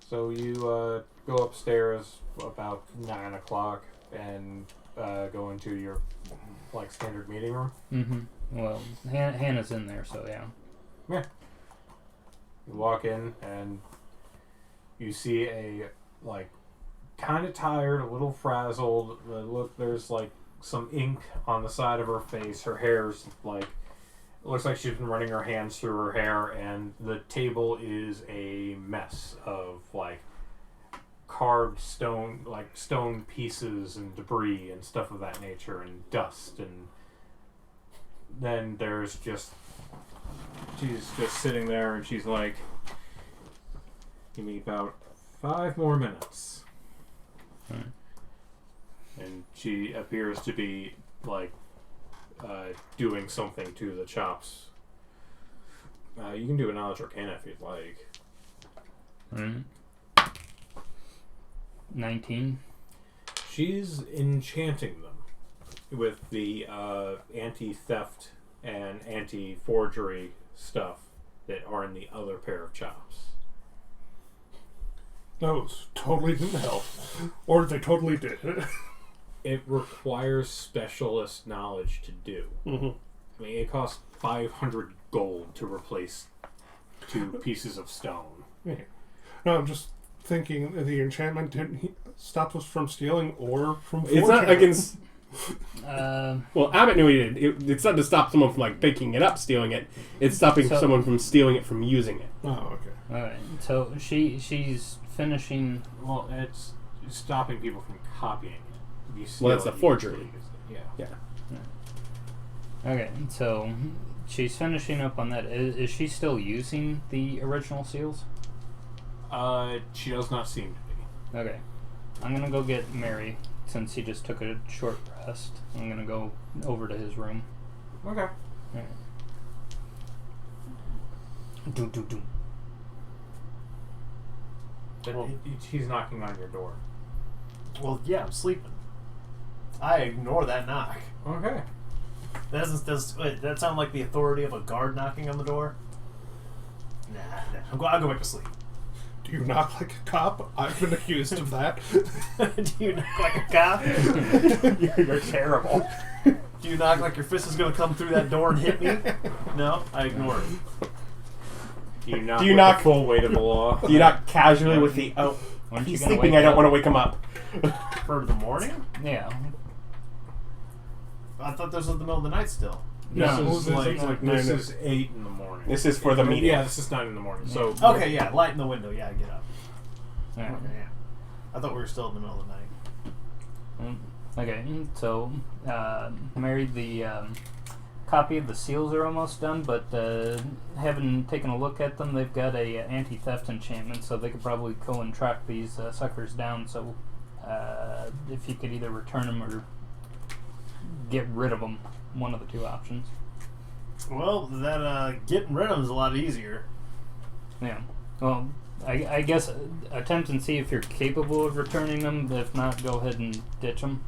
So you go upstairs about 9 o'clock and go into your standard meeting room. Mm-hmm. Well, Hannah's in there, so yeah. Yeah. You walk in and you see a kind of tired, a little frazzled. There's some ink on the side of her face. Her hair's it looks like she's been running her hands through her hair, and the table is a mess of carved stone pieces and debris and stuff of that nature and dust. And then there's she's just sitting there and she's like, give me about 5 more minutes. Right. And she appears to be doing something to the chops. You can do a knowledge arcana if you'd like. Alright. 19. She's enchanting them with the anti-theft and anti-forgery stuff that are in the other pair of chops. Those totally didn't help. Or they totally did. It requires specialist knowledge to do. Mm-hmm. I mean, it costs 500 gold to replace 2 pieces of stone. Yeah. No, I'm just thinking the enchantment didn't stop us from stealing or from forging. It's not against... Uh, well, Abbott knew he did. It's not to stop someone from picking it up, stealing it. It's stopping someone from stealing it from using it. Oh, okay. Alright, so she's finishing... Well, it's stopping people from copying it. You Well, that's steal a it, forgery. Yeah. Okay, so she's finishing up on that. Is she still using the original seals? She does not seem to be. Okay. I'm gonna go get Mary, since he just took a short rest. I'm gonna go over to his room. Okay. Alright. Doom, doom, doom. But he's knocking on your door. Well, yeah, I'm sleeping. I ignore that knock. Okay. Wait, that sound like the authority of a guard knocking on the door? Nah. I'll go back to sleep. Do you knock like a cop? I've been accused of that. Do you knock like a cop? You're terrible. Do you knock like your fist is going to come through that door and hit me? No, I ignore it. Do you knock Do you with knock- the full weight of the law? Do you knock casually with the... Oh, Aren't he's you gonna sleeping. wake I don't up? want to wake him up. For the morning? Yeah. I thought this was the middle of the night still. This No, is this is 8 in the morning. This is for the meeting. Yeah, this is 9 in the morning. So Okay, yeah, light in the window. Yeah, I get up. Alright. Okay, yeah. I thought we were still in the middle of the night. Okay, so Mary, the copy of the seals are almost done, but having taken a look at them, they've got a anti-theft enchantment, so they could probably go and track these suckers down. So if you could either return them or get rid of them, one of the 2 options. Well, that getting rid of them is a lot easier. Yeah. Well, I guess attempt and see if you're capable of returning them. If not, go ahead and ditch them.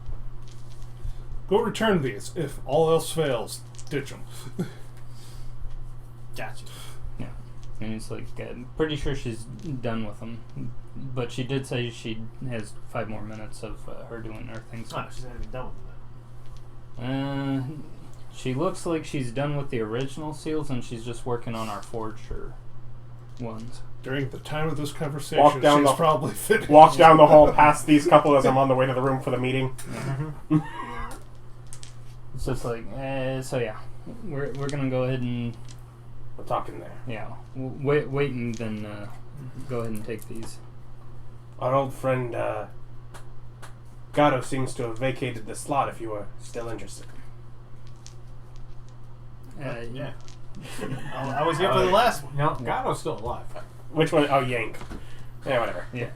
Go return these. If all else fails, ditch them. Gotcha. Yeah. And it's like, I'm pretty sure she's done with them. But she did say she has 5 more minutes of her doing her things. Oh, she's not even done with that. She looks like she's done with the original seals and she's just working on our forger ones. During the time of this conversation, Walk down she's the- probably finished. Walk down the hall past these couple as I'm on the way to the room for the meeting. It's just like, so yeah, we're gonna go ahead and We're talking there. yeah, wait and then go ahead and take these. Our old friend Gato seems to have vacated the slot if you are still interested. Yeah. I was here for the last one. No, Gato's still alive. Which one? Oh, Yank. Yeah, whatever. Yeah,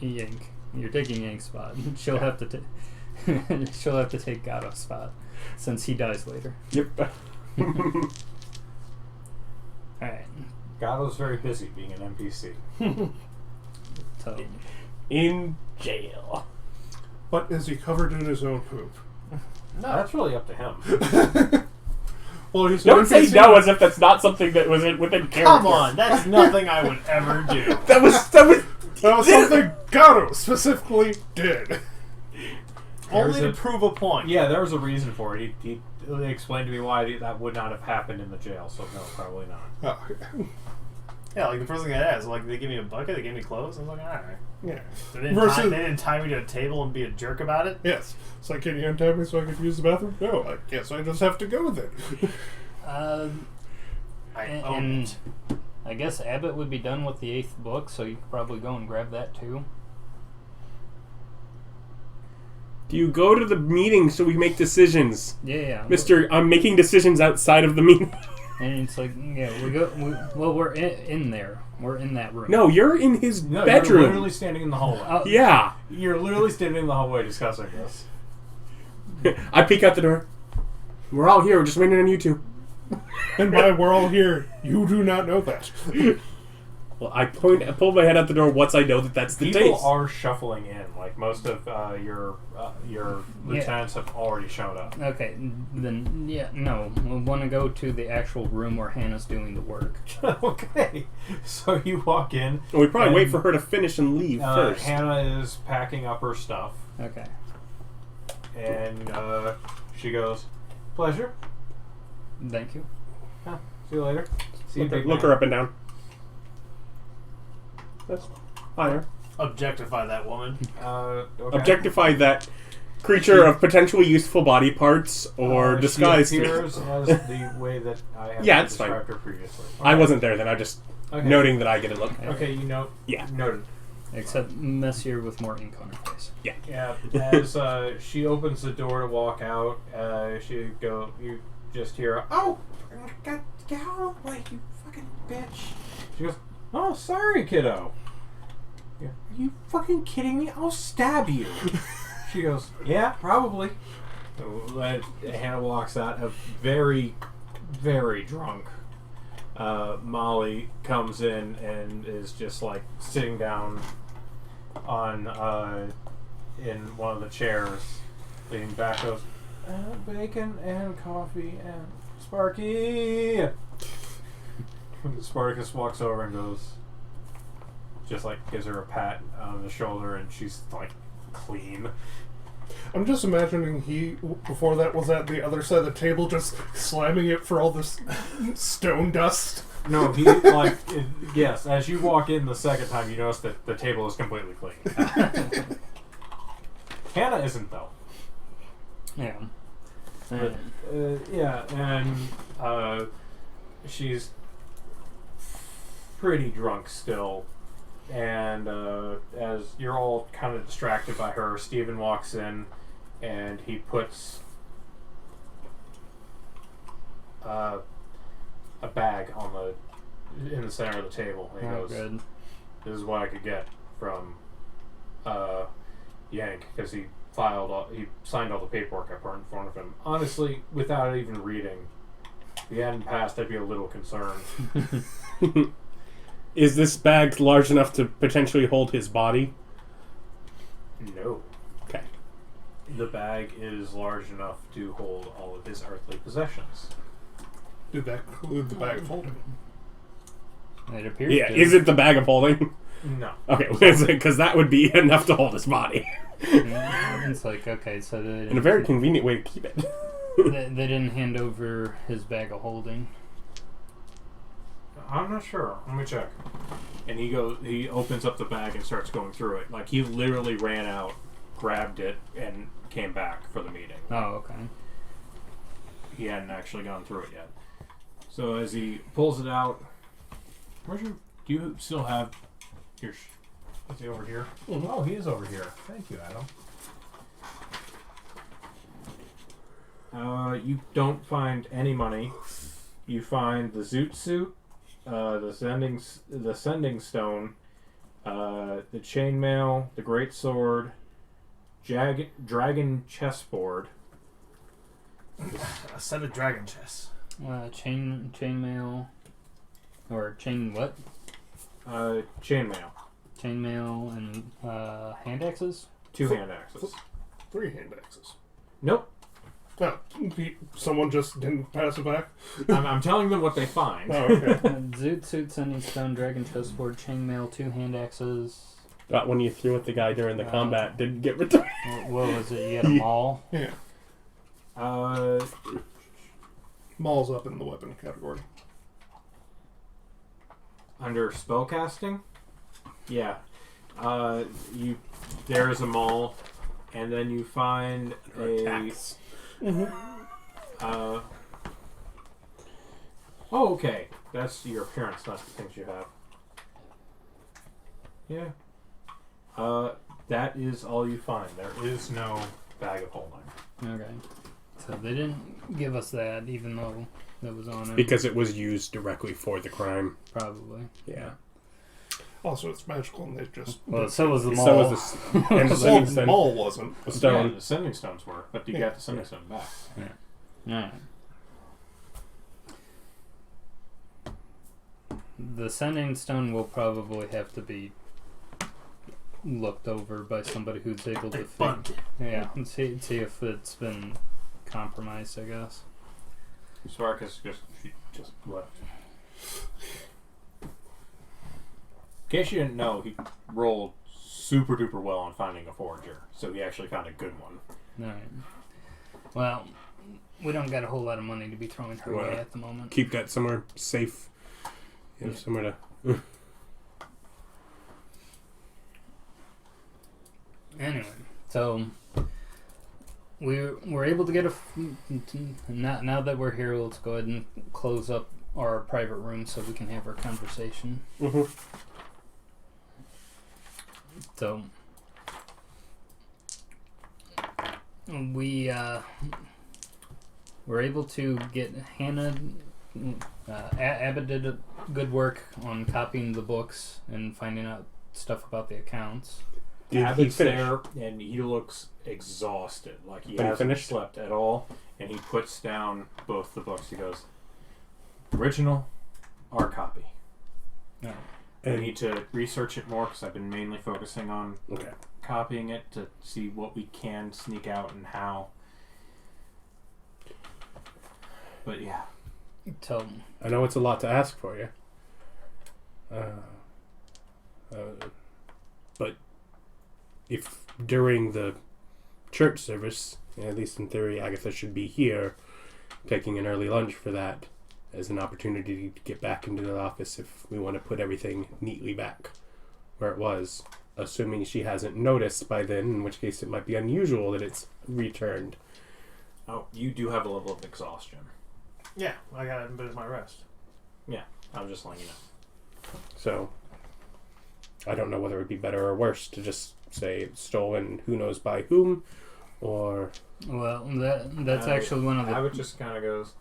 Yank. You're taking Yank's spot. She'll have to she'll have to take Gato's spot since he dies later. Yep. Alright. Gato's very busy being an NPC. So In jail. But is he covered in his own poop? No, that's really up to him. Well, he's Don't an say NPC. no as if that's not something that was within character. Come on, that's nothing I would ever do. That was That was something Gato specifically did. Only to a- prove a point. Yeah, there was a reason for it. He explained to me why that would not have happened in the jail, so no, probably not. Oh, Yeah, like the first thing I asked, like they give me a bucket, they gave me clothes. I was like, all right. yeah. They didn't, they didn't tie me to a table and be a jerk about it. Yes. It's like, can you untie me so I can use the bathroom? No, I guess I just have to go then. I own and it. I guess Abbott would be done with the 8th book, so you could probably go and grab that too. Do you go to the meeting so we make decisions? Yeah. Mister, I'm making decisions outside of the meeting. And it's like, yeah, we're in there. We're in that room. No, you're in his No, bedroom. you're literally standing in the hallway. Yeah. You're literally standing in the hallway discussing this. I peek out the door. We're all here. We're just waiting on you two. And by we're all here, you do not know that. Well, I pull my head out the door once I know that that's the People case. are shuffling in. Like most of your lieutenants have already shown up. Okay, then, yeah, no. We want to go to the actual room where Hannah's doing the work. Okay, so you walk in. And we probably and, wait for her to finish and leave first. Hannah is packing up her stuff, Okay. and she goes, "Pleasure. Thank you. See you later. See you, big Look man." her up and down. That's higher. Objectify that woman. Okay. Objectify that creature of potentially useful body parts or disguised. She appears as the way that I have Yeah, it's fine. described her previously. I Okay. wasn't there then. I'm just Okay. noting that I get a look. Okay, you know. Yeah. Noted. Except messier with more ink on her face. Yeah. As she opens the door to walk out, you just hear, "Oh, God, get out of the way, you fucking bitch!" She goes, "Oh, sorry, kiddo." Yeah. Are you fucking kidding me? I'll stab you. She goes, "Yeah, probably." So, Hannah walks out. A very, very drunk Molly comes in and is just like sitting down on in one of the chairs, leaning back. Goes, "Bacon and coffee and Sparky." Spartacus walks over and goes, just like gives her a pat on the shoulder, and she's like clean. I'm just imagining he, before that, was at the other side of the table just slamming it for all this stone dust. No, he yes. As you walk in the second time, you notice that the table is completely clean. Hannah isn't though. Yeah. But, yeah, and she's pretty drunk still. And as you're all kind of distracted by her, Steven walks in and he puts a bag in the center of the table. And he goes, Good. "This is what I could get from Yank," because he signed all the paperwork I put in front of him. Honestly, without even reading, if he hadn't passed, I'd be a little concerned. Is this bag large enough to potentially hold his body? No. Okay. The bag is large enough to hold all of his earthly possessions. Did that include the bag of holding? It appears Yeah, to. is it the bag of holding? No. Okay, because that would be enough to hold his body. It's like, okay, so In a very convenient way to keep it. they didn't hand over his bag of holding. I'm not sure. Let me check. And he opens up the bag and starts going through it. Like, he literally ran out, grabbed it, and came back for the meeting. Oh, okay. He hadn't actually gone through it yet. So as he pulls it out, do you still have your is he over here? Mhm. Oh, he is over here. Thank you, Adam. You don't find any money. You find the zoot suit, the sending stone, the chainmail, the great sword, dragon chessboard. A set of dragon chests. Chainmail, or chain what? Chainmail. Chainmail and hand axes. 2 hand axes. 3 hand axes. Nope. No, someone just didn't pass it back. I'm telling them what they find. Oh, okay. Zoot suit, sending stone, dragon chessboard, chainmail, 2 hand axes. That one you threw at the guy during the combat didn't get returned. What was it? You had a maul? Yeah. Maul's up in the weapon category. Under spellcasting? Yeah. There's a maul, and then you find Attacks. Oh, okay. That's your appearance, not the things you have. Yeah. That is all you find. There is no bag of holding. Okay. So they didn't give us that, even though that was on it. Because it was used directly for the crime. Probably. Yeah. Also, it's magical, and they just... Well, so was the maul. So was the... and the sending the stone. maul wasn't. The stone. Yeah, the sending stones were, but you got the sending stone back. Alright. The sending stone will probably have to be looked over by somebody who's able to yeah, and see if it's been compromised, I guess. Sparkus just left. In case you didn't know, he rolled super duper well on finding a forger, so he actually found a good one. Alright. Well, we don't got a whole lot of money to be throwing her way at the moment. Keep that somewhere safe. You know, somewhere to... Anyway, so we're able to get now that we're here, let's go ahead and close up our private room so we can have our conversation. Mm-hmm. So we were able to get Hannah. Abbott did a good work on copying the books and finding out stuff about the accounts. Abbott's there, and he looks exhausted, like he hasn't slept at all, and he puts down both the books. He goes, original, our copy. No. I need to research it more, because I've been mainly focusing on Okay. copying it to see what we can sneak out and how. But yeah. So I know it's a lot to ask for you. But if during the church service, at least in theory, Agatha should be here, taking an early lunch for that as an opportunity to get back into the office if we want to put everything neatly back where it was, assuming she hasn't noticed by then, in which case it might be unusual that it's returned. Oh, you do have a level of exhaustion. Yeah, I got it, but it's my rest. Yeah, I'm just letting you know. So, I don't know whether it would be better or worse to just say it's stolen who knows by whom, or... well, that's actually one of the... Abbott just kind of goes,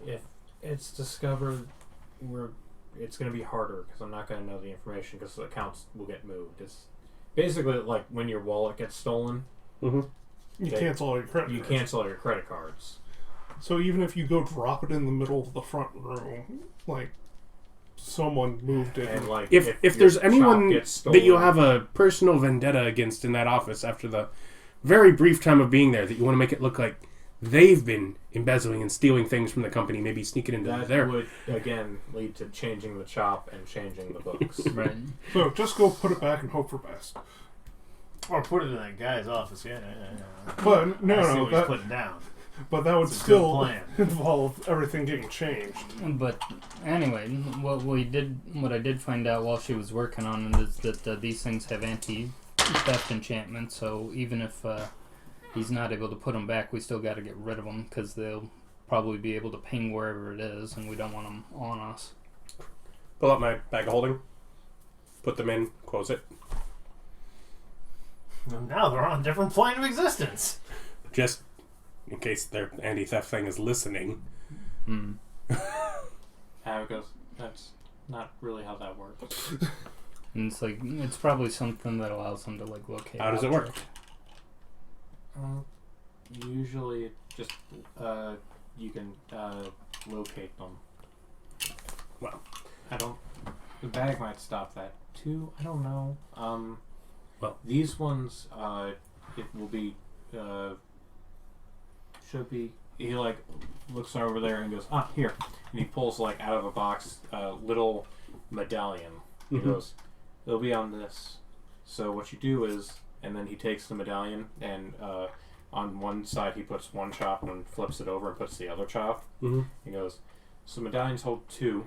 if it's discovered, it's going to be harder, because I'm not going to know the information, because the accounts will get moved. It's basically like when your wallet gets stolen. Mm-hmm. You cancel all your credit cards. You cancel all your credit cards. So even if you go drop it in the middle of the front room, like someone moved it. And like if there's anyone stolen, that you have a personal vendetta against in that office after the very brief time of being there, that you want to make it look like they've been embezzling and stealing things from the company, maybe sneaking into that would again lead to changing the chop and changing the books. Right. So just go put it back and hope for best. Or put it in that guy's office, yeah. But I see no, what he's putting down. but that would It's a good still plan. involve everything getting changed. But anyway, what I did find out while she was working on it is that these things have anti-theft enchantment. So even if he's not able to put them back, we still got to get rid of them because they'll probably be able to ping wherever it is, and we don't want them on us. Pull out my bag of holding, put them in, close it. And now they're on a different plane of existence. Just in case their anti-theft thing is listening. Hmm. Adam goes, that's not really how that works. And it's like, it's probably something that allows them to like locate. How does it work? Usually, just you can locate them. Well, I don't. The bag might stop that too. I don't know. Well, these ones, it will be, should be. He like looks over there and goes, here, and he pulls like out of a box a little medallion. He goes, it'll be on this. So what you do is, and then he takes the medallion and on one side he puts one chop and flips it over and puts the other chop. He goes, so medallions hold 2.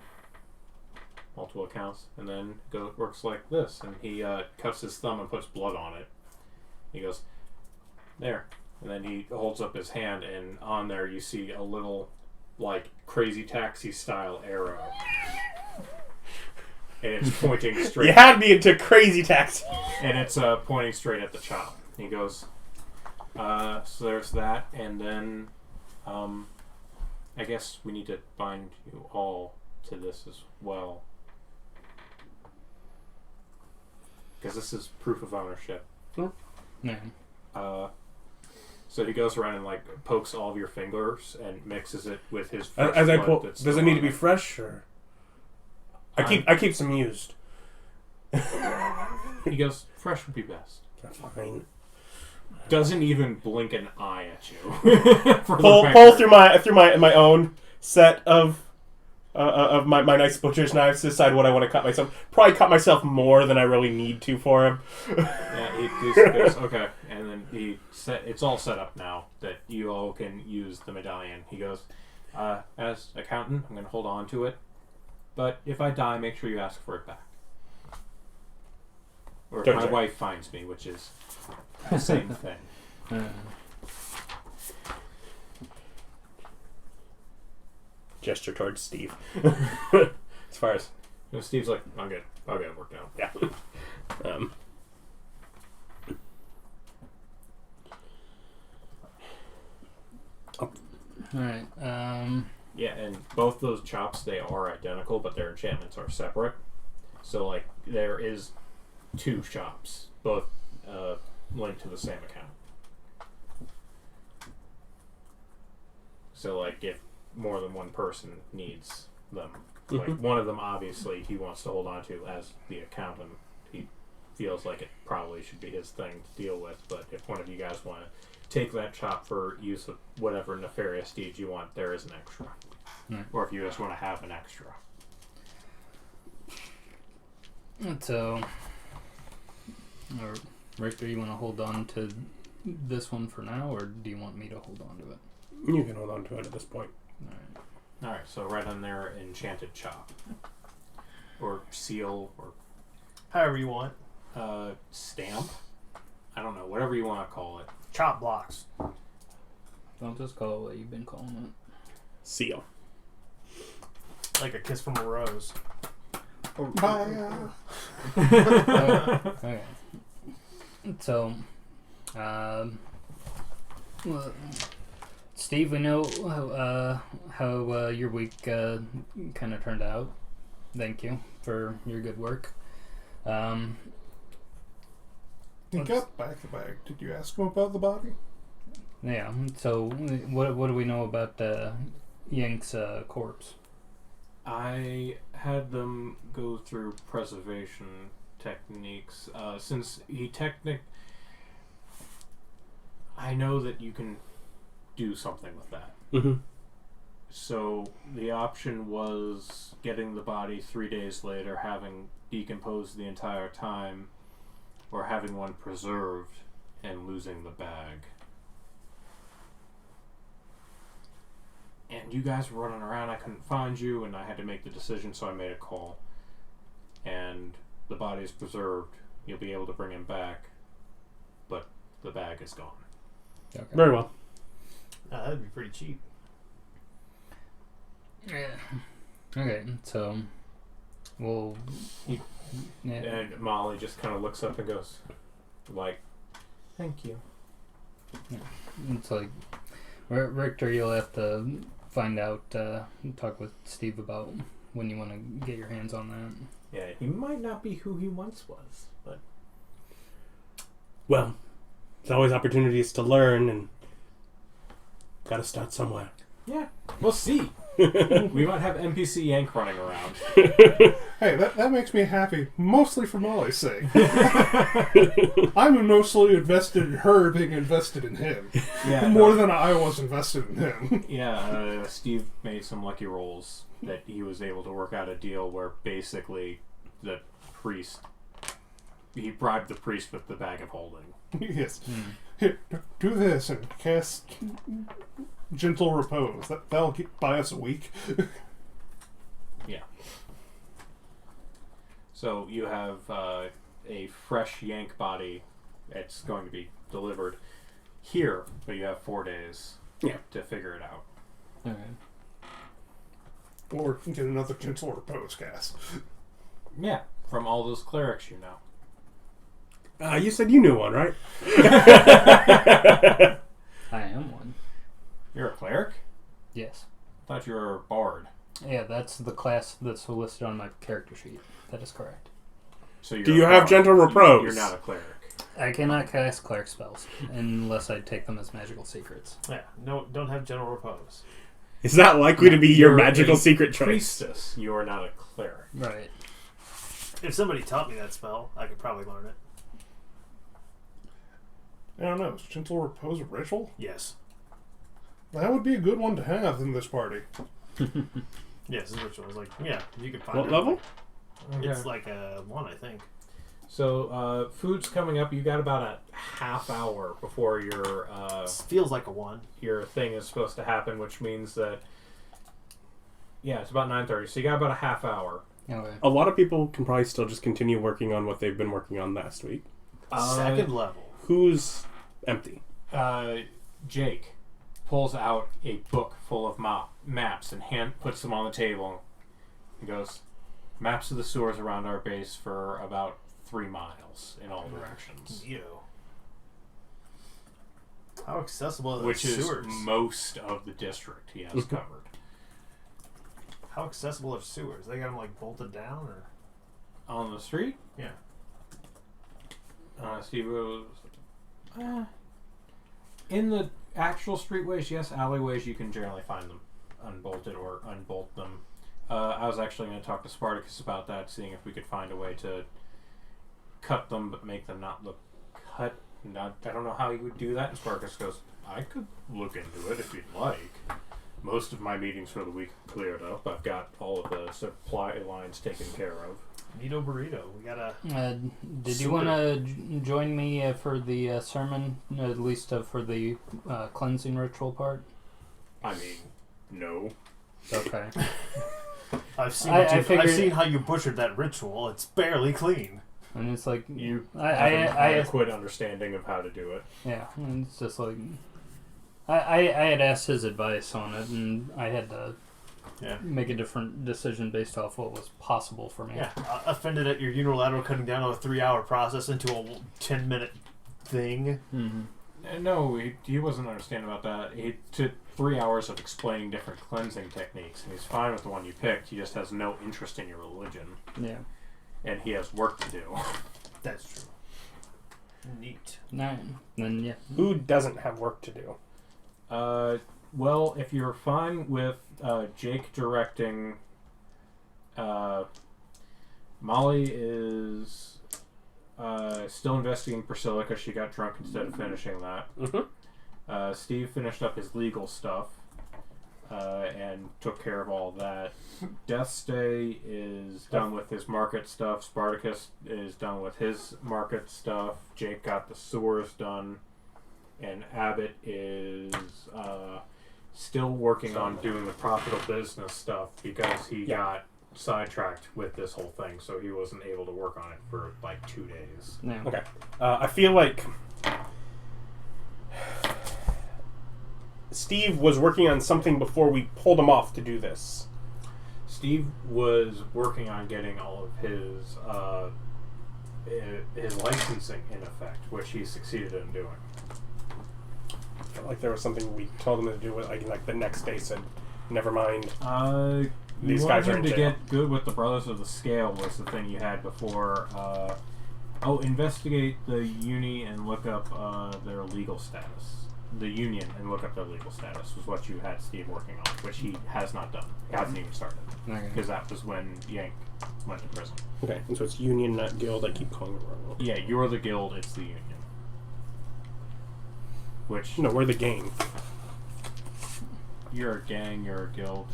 Multiple accounts, and then works like this, and he cuts his thumb and puts blood on it. He goes, there, and then he holds up his hand, and on there you see a little, like, Crazy Taxi style arrow, and it's pointing straight. You had me into Crazy Taxi, and it's pointing straight at the chop. He goes, so there's that, and then I guess we need to bind you all to this as well. Because this is proof of ownership. Yeah. So he goes around and like pokes all of your fingers and mixes it with his fresh as I blood pull. that's Does it still need on to be fresh or? I keep some used. He goes, fresh would be best. That's fine. Doesn't even blink an eye at you. pull through my own set of my nice butcher's knives to decide what I want to cut myself. Probably cut myself more than I really need to for him. Yeah, he goes, okay, and then it's all set up now that you all can use the medallion. He goes, as accountant, I'm going to hold on to it, but if I die, make sure you ask for it back. Or if my wife finds me, which is the same thing. Gesture towards Steve. As far as Steve's like, I'm good. I'll get it worked out. yeah. Alright. Yeah, and both those chops, they are identical, but their enchantments are separate. So, like, there is 2 chops, both linked to the same account. So, like, if more than one person needs them, like, one of them, obviously, he wants to hold on to as the accountant. He feels like it probably should be his thing to deal with, but if one of you guys want to take that chop for use of whatever nefarious deeds you want, there is an extra. Or if you just want to have an extra. So, Richter, you want to hold on to this one for now, or do you want me to hold on to it? You can hold on to it at this point. Alright, so right on there, enchanted chop. Or seal, or However you want. stamp. I don't know, whatever you want to call it. Chop blocks. Don't just call it what you've been calling it. Seal. Like a kiss from a rose. Okay. So, well, Steve, we know how your week kind of turned out. Thank you for your good work. He got back the bag. Did you ask him about the body? Yeah. So, what do we know about Yank's corpse? I had them go through preservation techniques. Since he I know that you can do something with that. Mm-hmm. So the option was getting the body 3 days later, having decomposed the entire time, or having one preserved and losing the bag. And you guys were running around, I couldn't find you, and I had to make the decision, so I made a call. And the body is preserved, you'll be able to bring him back, but the bag is gone. Okay. Very well. That'd be pretty cheap. Yeah. Okay, so we'll. Yeah. And Molly just kind of looks up and goes, like, thank you. Yeah. It's like Richter, you'll have to find out, talk with Steve about when you want to get your hands on that. Yeah, he might not be who he once was, but... Well, there's always opportunities to learn, and gotta start somewhere. Yeah, we'll see. We might have NPC Yank running around. Hey, that makes me happy, mostly for Molly's sake. I'm mostly invested in her being invested in him. Yeah, More than I was invested in him. Yeah, Steve made some lucky rolls that he was able to work out a deal where basically the priest... He bribed the priest with the bag of holding. Yes. Here, do this and cast Gentle Repose. That'll buy us a week. Yeah. So you have a fresh Yank body. It's going to be delivered here, but you have 4 days to figure it out. Alright. Or get another Gentle Repose cast. Yeah, from all those clerics you know. You said you knew one, right? I am one. You're a cleric? Yes. I thought you were a bard. Yeah, that's the class that's listed on my character sheet. That is correct. So you're Do you a have bard. Gentle Repose? You're not a cleric. I cannot cast cleric spells unless I take them as magical secrets. Yeah, no, don't have general repose. Is that likely to be your You're magical a secret choice? priestess. You are not a cleric. Right. If somebody taught me that spell, I could probably learn it. I don't know. Is Gentle Repose a ritual? Yes. That would be a good one to have in this party. Yes, it's a ritual. It's like, yeah, you could find What it. level? It's like a 1, I think. So, food's coming up. You got about a half hour before your Feels like a 1. your thing is supposed to happen, which means that it's about 9:30. So you got about a half hour. Okay. A lot of people can probably still just continue working on what they've been working on last week. Second level. Who's empty? Jake pulls out a book full of maps and puts them on the table. He goes, maps of the sewers around our base for about 3 miles in all directions. Ew. How accessible are those Which is sewers? most of the district he has covered. How accessible are sewers? They got them like bolted down, or On the street? yeah. Steve goes, in the actual streetways, yes. Alleyways, you can generally find them unbolted or unbolt them. I was actually going to talk to Spartacus about that, seeing if we could find a way to cut them but make them not look cut. I don't know how you would do that. And Spartacus goes, I could look into it if you'd like. Most of my meetings for the week are cleared up. I've got all of the supply lines taken care of. Neato burrito. We gotta. Did you want to join me for the sermon, at least for the cleansing ritual part? I mean, no. Okay. I've seen. I I've figured- seen how you butchered that ritual. It's barely clean. And it's like, You I have an adequate understanding of how to do it. yeah, and it's just like, I had asked his advice on it, and I had to make a different decision based off what was possible for me. Yeah. Offended at your unilateral cutting down a 3-hour process into a 10-minute thing. Mm-hmm. No, he wasn't understanding about that. He took 3 hours of explaining different cleansing techniques, and he's fine with the one you picked. He just has no interest in your religion. Yeah. And he has work to do. That's true. Neat. Then yeah. Who doesn't have work to do? Well, if you're fine with Jake directing, Molly is still investigating Priscilla because she got drunk instead of finishing that. Mm-hmm. Steve finished up his legal stuff and took care of all that. Deathstay is done with his market stuff. Spartacus is done with his market stuff. Jake got the sewers done. And Abbott is still working on doing the profitable business stuff because he got sidetracked with this whole thing, so he wasn't able to work on it for like 2 days. Yeah. Okay. I feel like Steve was working on something before we pulled him off to do this. Steve was working on getting all of his licensing in effect, which he succeeded in doing. felt like there was something we told him to do with, like the next day said, never mind. These you guys wanted are him in to jail. get good with the Brothers of the Scale was the thing you had before. Investigate the uni and look up their legal status. The union and look up their legal status was what you had Steve working on, which he has not done. He hasn't even started. Okay. Because that was when Yank went to prison. Okay, and so it's union, not guild. I keep calling it wrong. Yeah, you're the guild, it's the union. Which... No, we're the gang. You're a gang, you're a guild.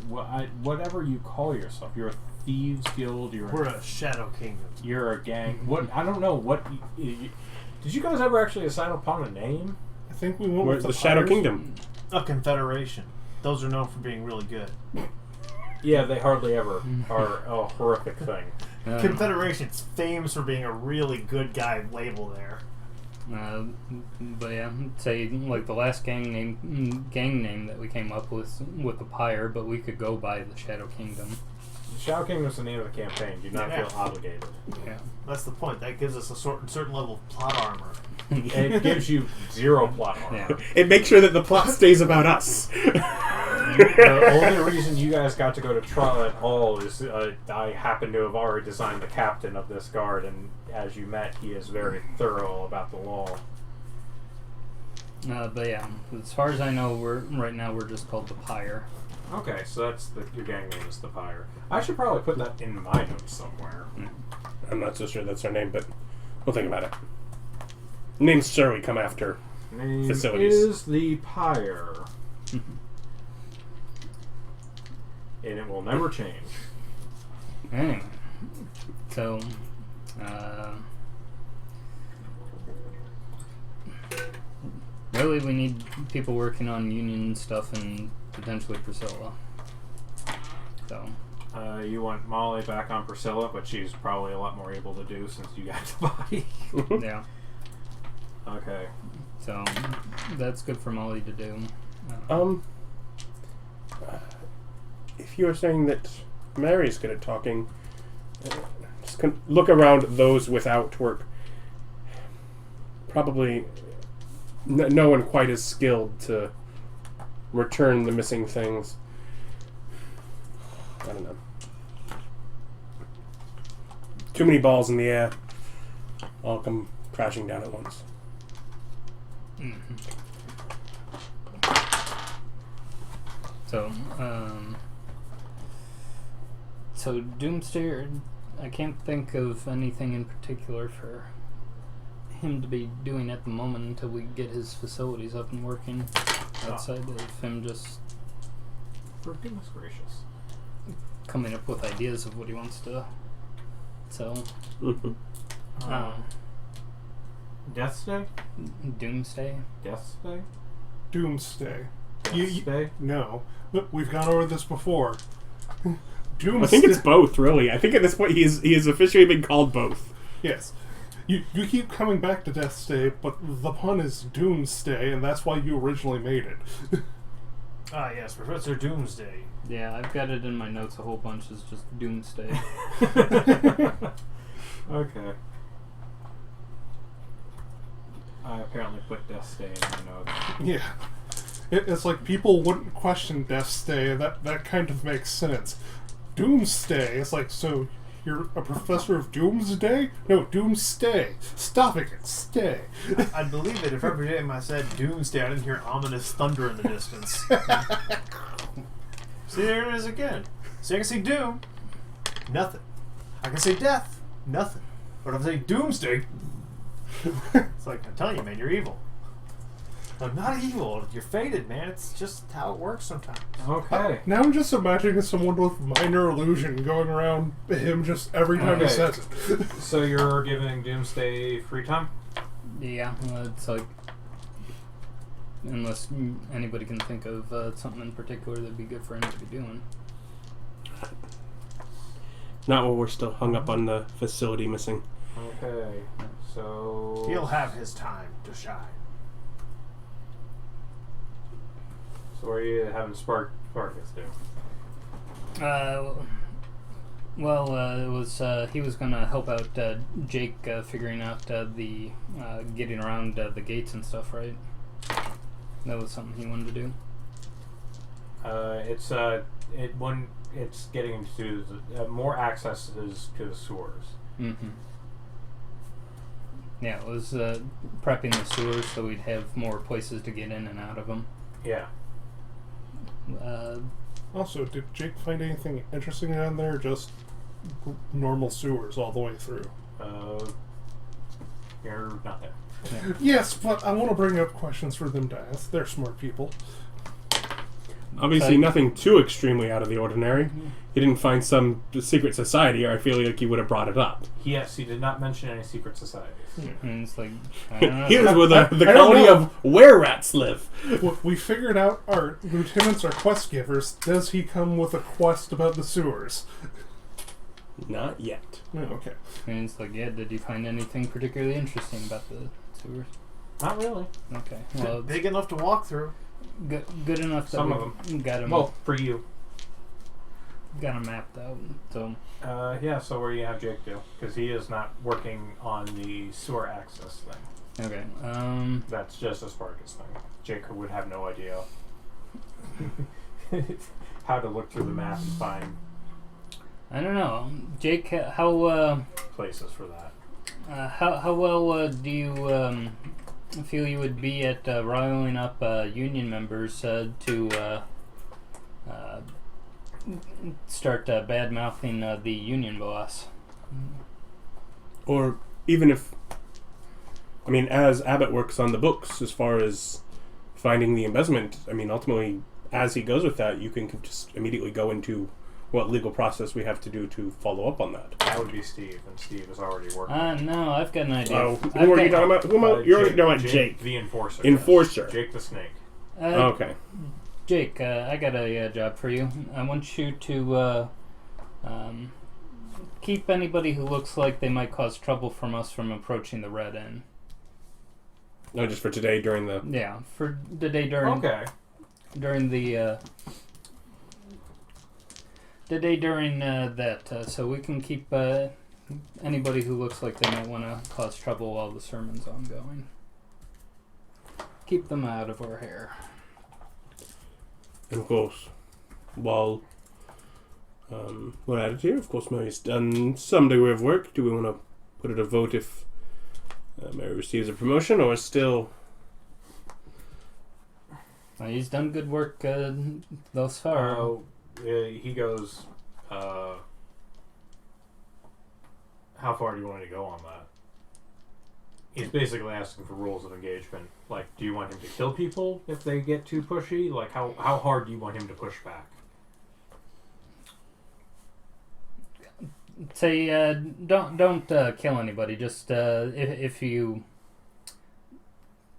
Whatever you call yourself. You're a thieves guild, We're a Shadow Kingdom. you're a gang. What... I don't know what... did you guys ever actually decide upon a name? I think we went We're with the Shadow Pirates. Kingdom. A Confederation. Those are known for being really good. Yeah, they hardly ever are a horrific thing. Confederation's famous for being a really good guy label there. But yeah, say like the last gang name that we came up with the Pyre, but we could go by the Shadow Kingdom. The Shadow Kingdom is the name of the campaign. Do not Yeah. feel obligated. Yeah. That's the point. That gives us a certain level of plot armor. It gives you 0 plot armor. Yeah. It makes sure that the plot stays about us. The only reason you guys got to go to trial at all is I happen to have already designed the captain of this guard, and as you met, he is very thorough about the law. But yeah, as far as I know, right now we're just called the Pyre. Okay, so that's your gang name is the Pyre. I should probably put that in my notes somewhere. I'm not so sure that's our name, but we'll think about it. Names certainly come after. Name Facilities. is the Pyre. And it will never change. Anyway, so really we need people working on union stuff and potentially Priscilla. So You want Molly back on Priscilla, but she's probably a lot more able to do since you got the body. yeah, Okay. so that's good for Molly to do. If you are saying that Mary's good at talking, just look around those without work. Probably no one quite as skilled to return the missing things. I don't know. Too many balls in the air. All come crashing down at once. So Doomsday, I can't think of anything in particular for him to be doing at the moment until we get his facilities up and working. Outside of him just For goodness gracious. coming up with ideas of what he wants to sell. Death's Day? Doomsday. Death's Day? Doomsday. Death's Day? No. Look, we've gone over this before. Doomsday. I think it's both, really. I think at this point he is officially been called both. Yes. You keep coming back to Death's Day, but the pun is Doomsday, and that's why you originally made it. Ah, yes, Professor Doomsday. Yeah, I've got it in my notes a whole bunch. It's just Doomsday. Okay. I apparently put Death's Day in my notes. Yeah. It's like people wouldn't question Death's Day, and that kind of makes sense. Doomsday, it's like, so you're a professor of Doomsday? No, Doomstay. Stop it, stay. I'd believe it if every time I said Doomsday, I didn't hear ominous thunder in the distance. See, there it is again. So I can say Doom, nothing. I can say Death, nothing. But if I say Doomsday, it's like, I'm telling you, man, you're evil. I'm not evil. You're fated, man. It's just how it works sometimes. Okay. Now I'm just imagining someone with minor illusion going around him just every time he Okay. says it. So you're giving Doomsday free time? Yeah, it's like, unless anybody can think of something in particular that'd be good for him to be doing. Not while we're still hung up on the facility missing. Okay. So... He'll have his time to shine. So what are you having Spartacus do? It was he was gonna help out Jake figuring out the getting around the gates and stuff, right? That was something he wanted to do. It's getting into more accesses to the sewers. Mm-hmm. Yeah, it was prepping the sewers so we'd have more places to get in and out of them. Yeah. Also, did Jake find anything interesting on there? Just normal sewers all the way through. You're not there. Yeah. Yes, but I want to bring up questions for them to ask. They're smart people. Obviously, nothing too extremely out of the ordinary. He didn't find some secret society, or I feel like he would have brought it up. Yes, he did not mention any secret societies. And it's like, I don't know. Here's where the I don't colony know. of were-rats live. We figured out our lieutenants are quest givers. Does he come with a quest about the sewers? Not yet. Oh, okay. And it's like, yeah, did you find anything particularly interesting about the sewers? Not really. Okay. Well, it's Big enough to walk through. good enough that Some of we got them Well, for you. mapped out. So Yeah, so where do you have Jake do? Because he is not working on the sewer access thing. okay. That's just a Spartacus thing. Jake would have no idea how to look through the map and find I don't know, Jake. How places for that. how well do you feel you would be at riling up union members to start bad mouthing the union boss? Or even if... I mean, as Abbott works on the books, as far as finding the embezzlement, I mean, ultimately, as he goes with that, you can just immediately go into what legal process we have to do to follow up on that. That would be Steve, and Steve is already working. No, I've got an idea. Oh, who are you talking about? You're already talking about Jake. The enforcer. Enforcer. Yes. Jake the snake. Okay. Jake, I got a job for you. I want you to keep anybody who looks like they might cause trouble from us from approaching the Red Inn. No, just for today during the... Yeah, for the day during Okay. during the day during that, so we can keep anybody who looks like they might want to cause trouble while the sermon's ongoing. Keep them out of our hair. And of course, while we're at it here, of course, Mary's done some degree of work. Do we want to put it a vote if Mary receives a promotion, or still... He's done good work thus far. He goes, how far do you want me to go on that? He's basically asking for rules of engagement. Like, do you want him to kill people if they get too pushy? Like, how hard do you want him to push back? Say, don't kill anybody. Just if you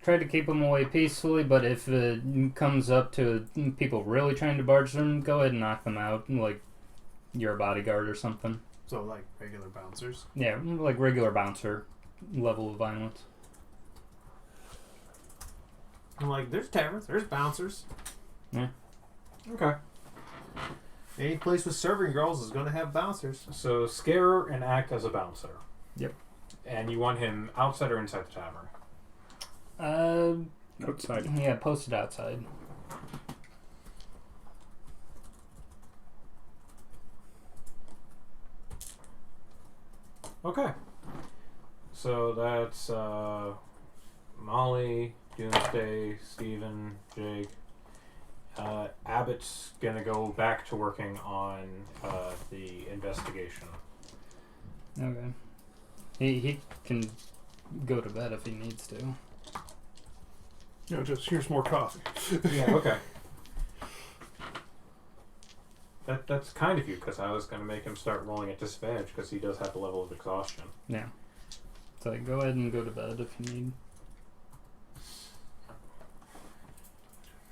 try to keep them away peacefully, but if it comes up to people really trying to barge them, go ahead and knock them out, like you're a bodyguard or something. So, like, regular bouncers. Yeah, like regular bouncer level of violence. I'm like, there's taverns, there's bouncers. Yeah. Okay. Any place with serving girls is going to have bouncers. So, scare and act as a bouncer. Yep. And you want him outside or inside the tavern? Outside. Yeah, posted outside. Okay. So that's Molly, Doomsday, Steven, Jake. Abbott's gonna go back to working on the investigation. Okay. He can go to bed if he needs to. No, just here's more coffee. Yeah, okay. That's kind of you, because I was going to make him start rolling at disadvantage, because he does have a level of exhaustion. Yeah. So go ahead and go to bed if you need.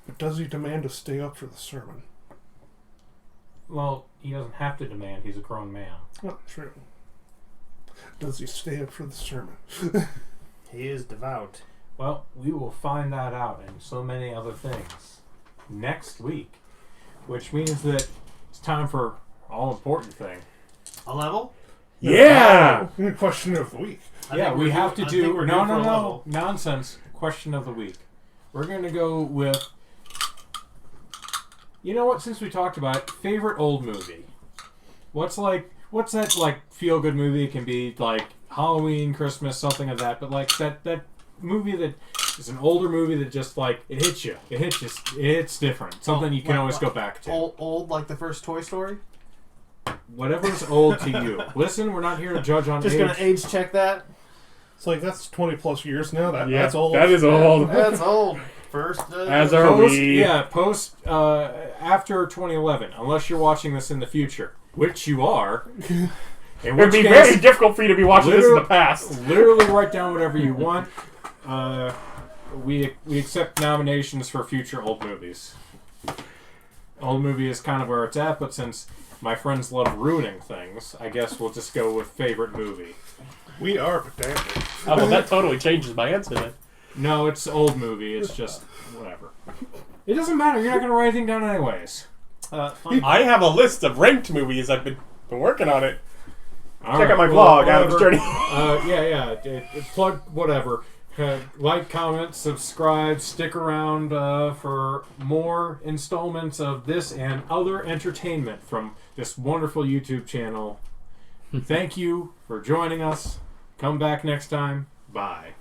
But does he demand to stay up for the sermon? Well, he doesn't have to demand. He's a grown man. Oh, true. Does he stay up for the sermon? He is devout. Well, we will find that out and so many other things next week, which means that it's time for all-important thing. A level? Yeah! Question of the week. Yeah, we have to I think do... we're No, due for a level. nonsense. Question of the week. we're going to go with... You know what? Since we talked about it, favorite old movie. What's that, like, feel-good movie? It can be, like, Halloween, Christmas, something like that. But, like, that movie that is an older movie that just, like, it hits you. It hits different. Something you can always go back to. Old like the first Toy Story? Whatever's old to you. Listen, we're not here to judge on Just age. going to age check that? It's like, that's 20 plus years now. Yeah, That's old. That is old. That's old. First, As are Post, we. yeah, after 2011, unless you're watching this in the future, which you are. In It which would be case, very difficult for you to be watching this in the past. Literally write down whatever you want. We accept nominations for future old movies. Old movie is kind of where it's at, but since my friends love ruining things, I guess we'll just go with favorite movie. We are pedantic. Oh, well, that totally changes my answer then. No, it's old movie. It's just whatever. It doesn't matter. You're not going to write anything down anyways. I have a list of ranked movies. I've been working on it. All Check right, out my well, blog, Adam's whatever. Journey. Plug whatever. Like, comment, subscribe, stick around for more installments of this and other entertainment from this wonderful YouTube channel. Thank you for joining us. Come back next time. Bye.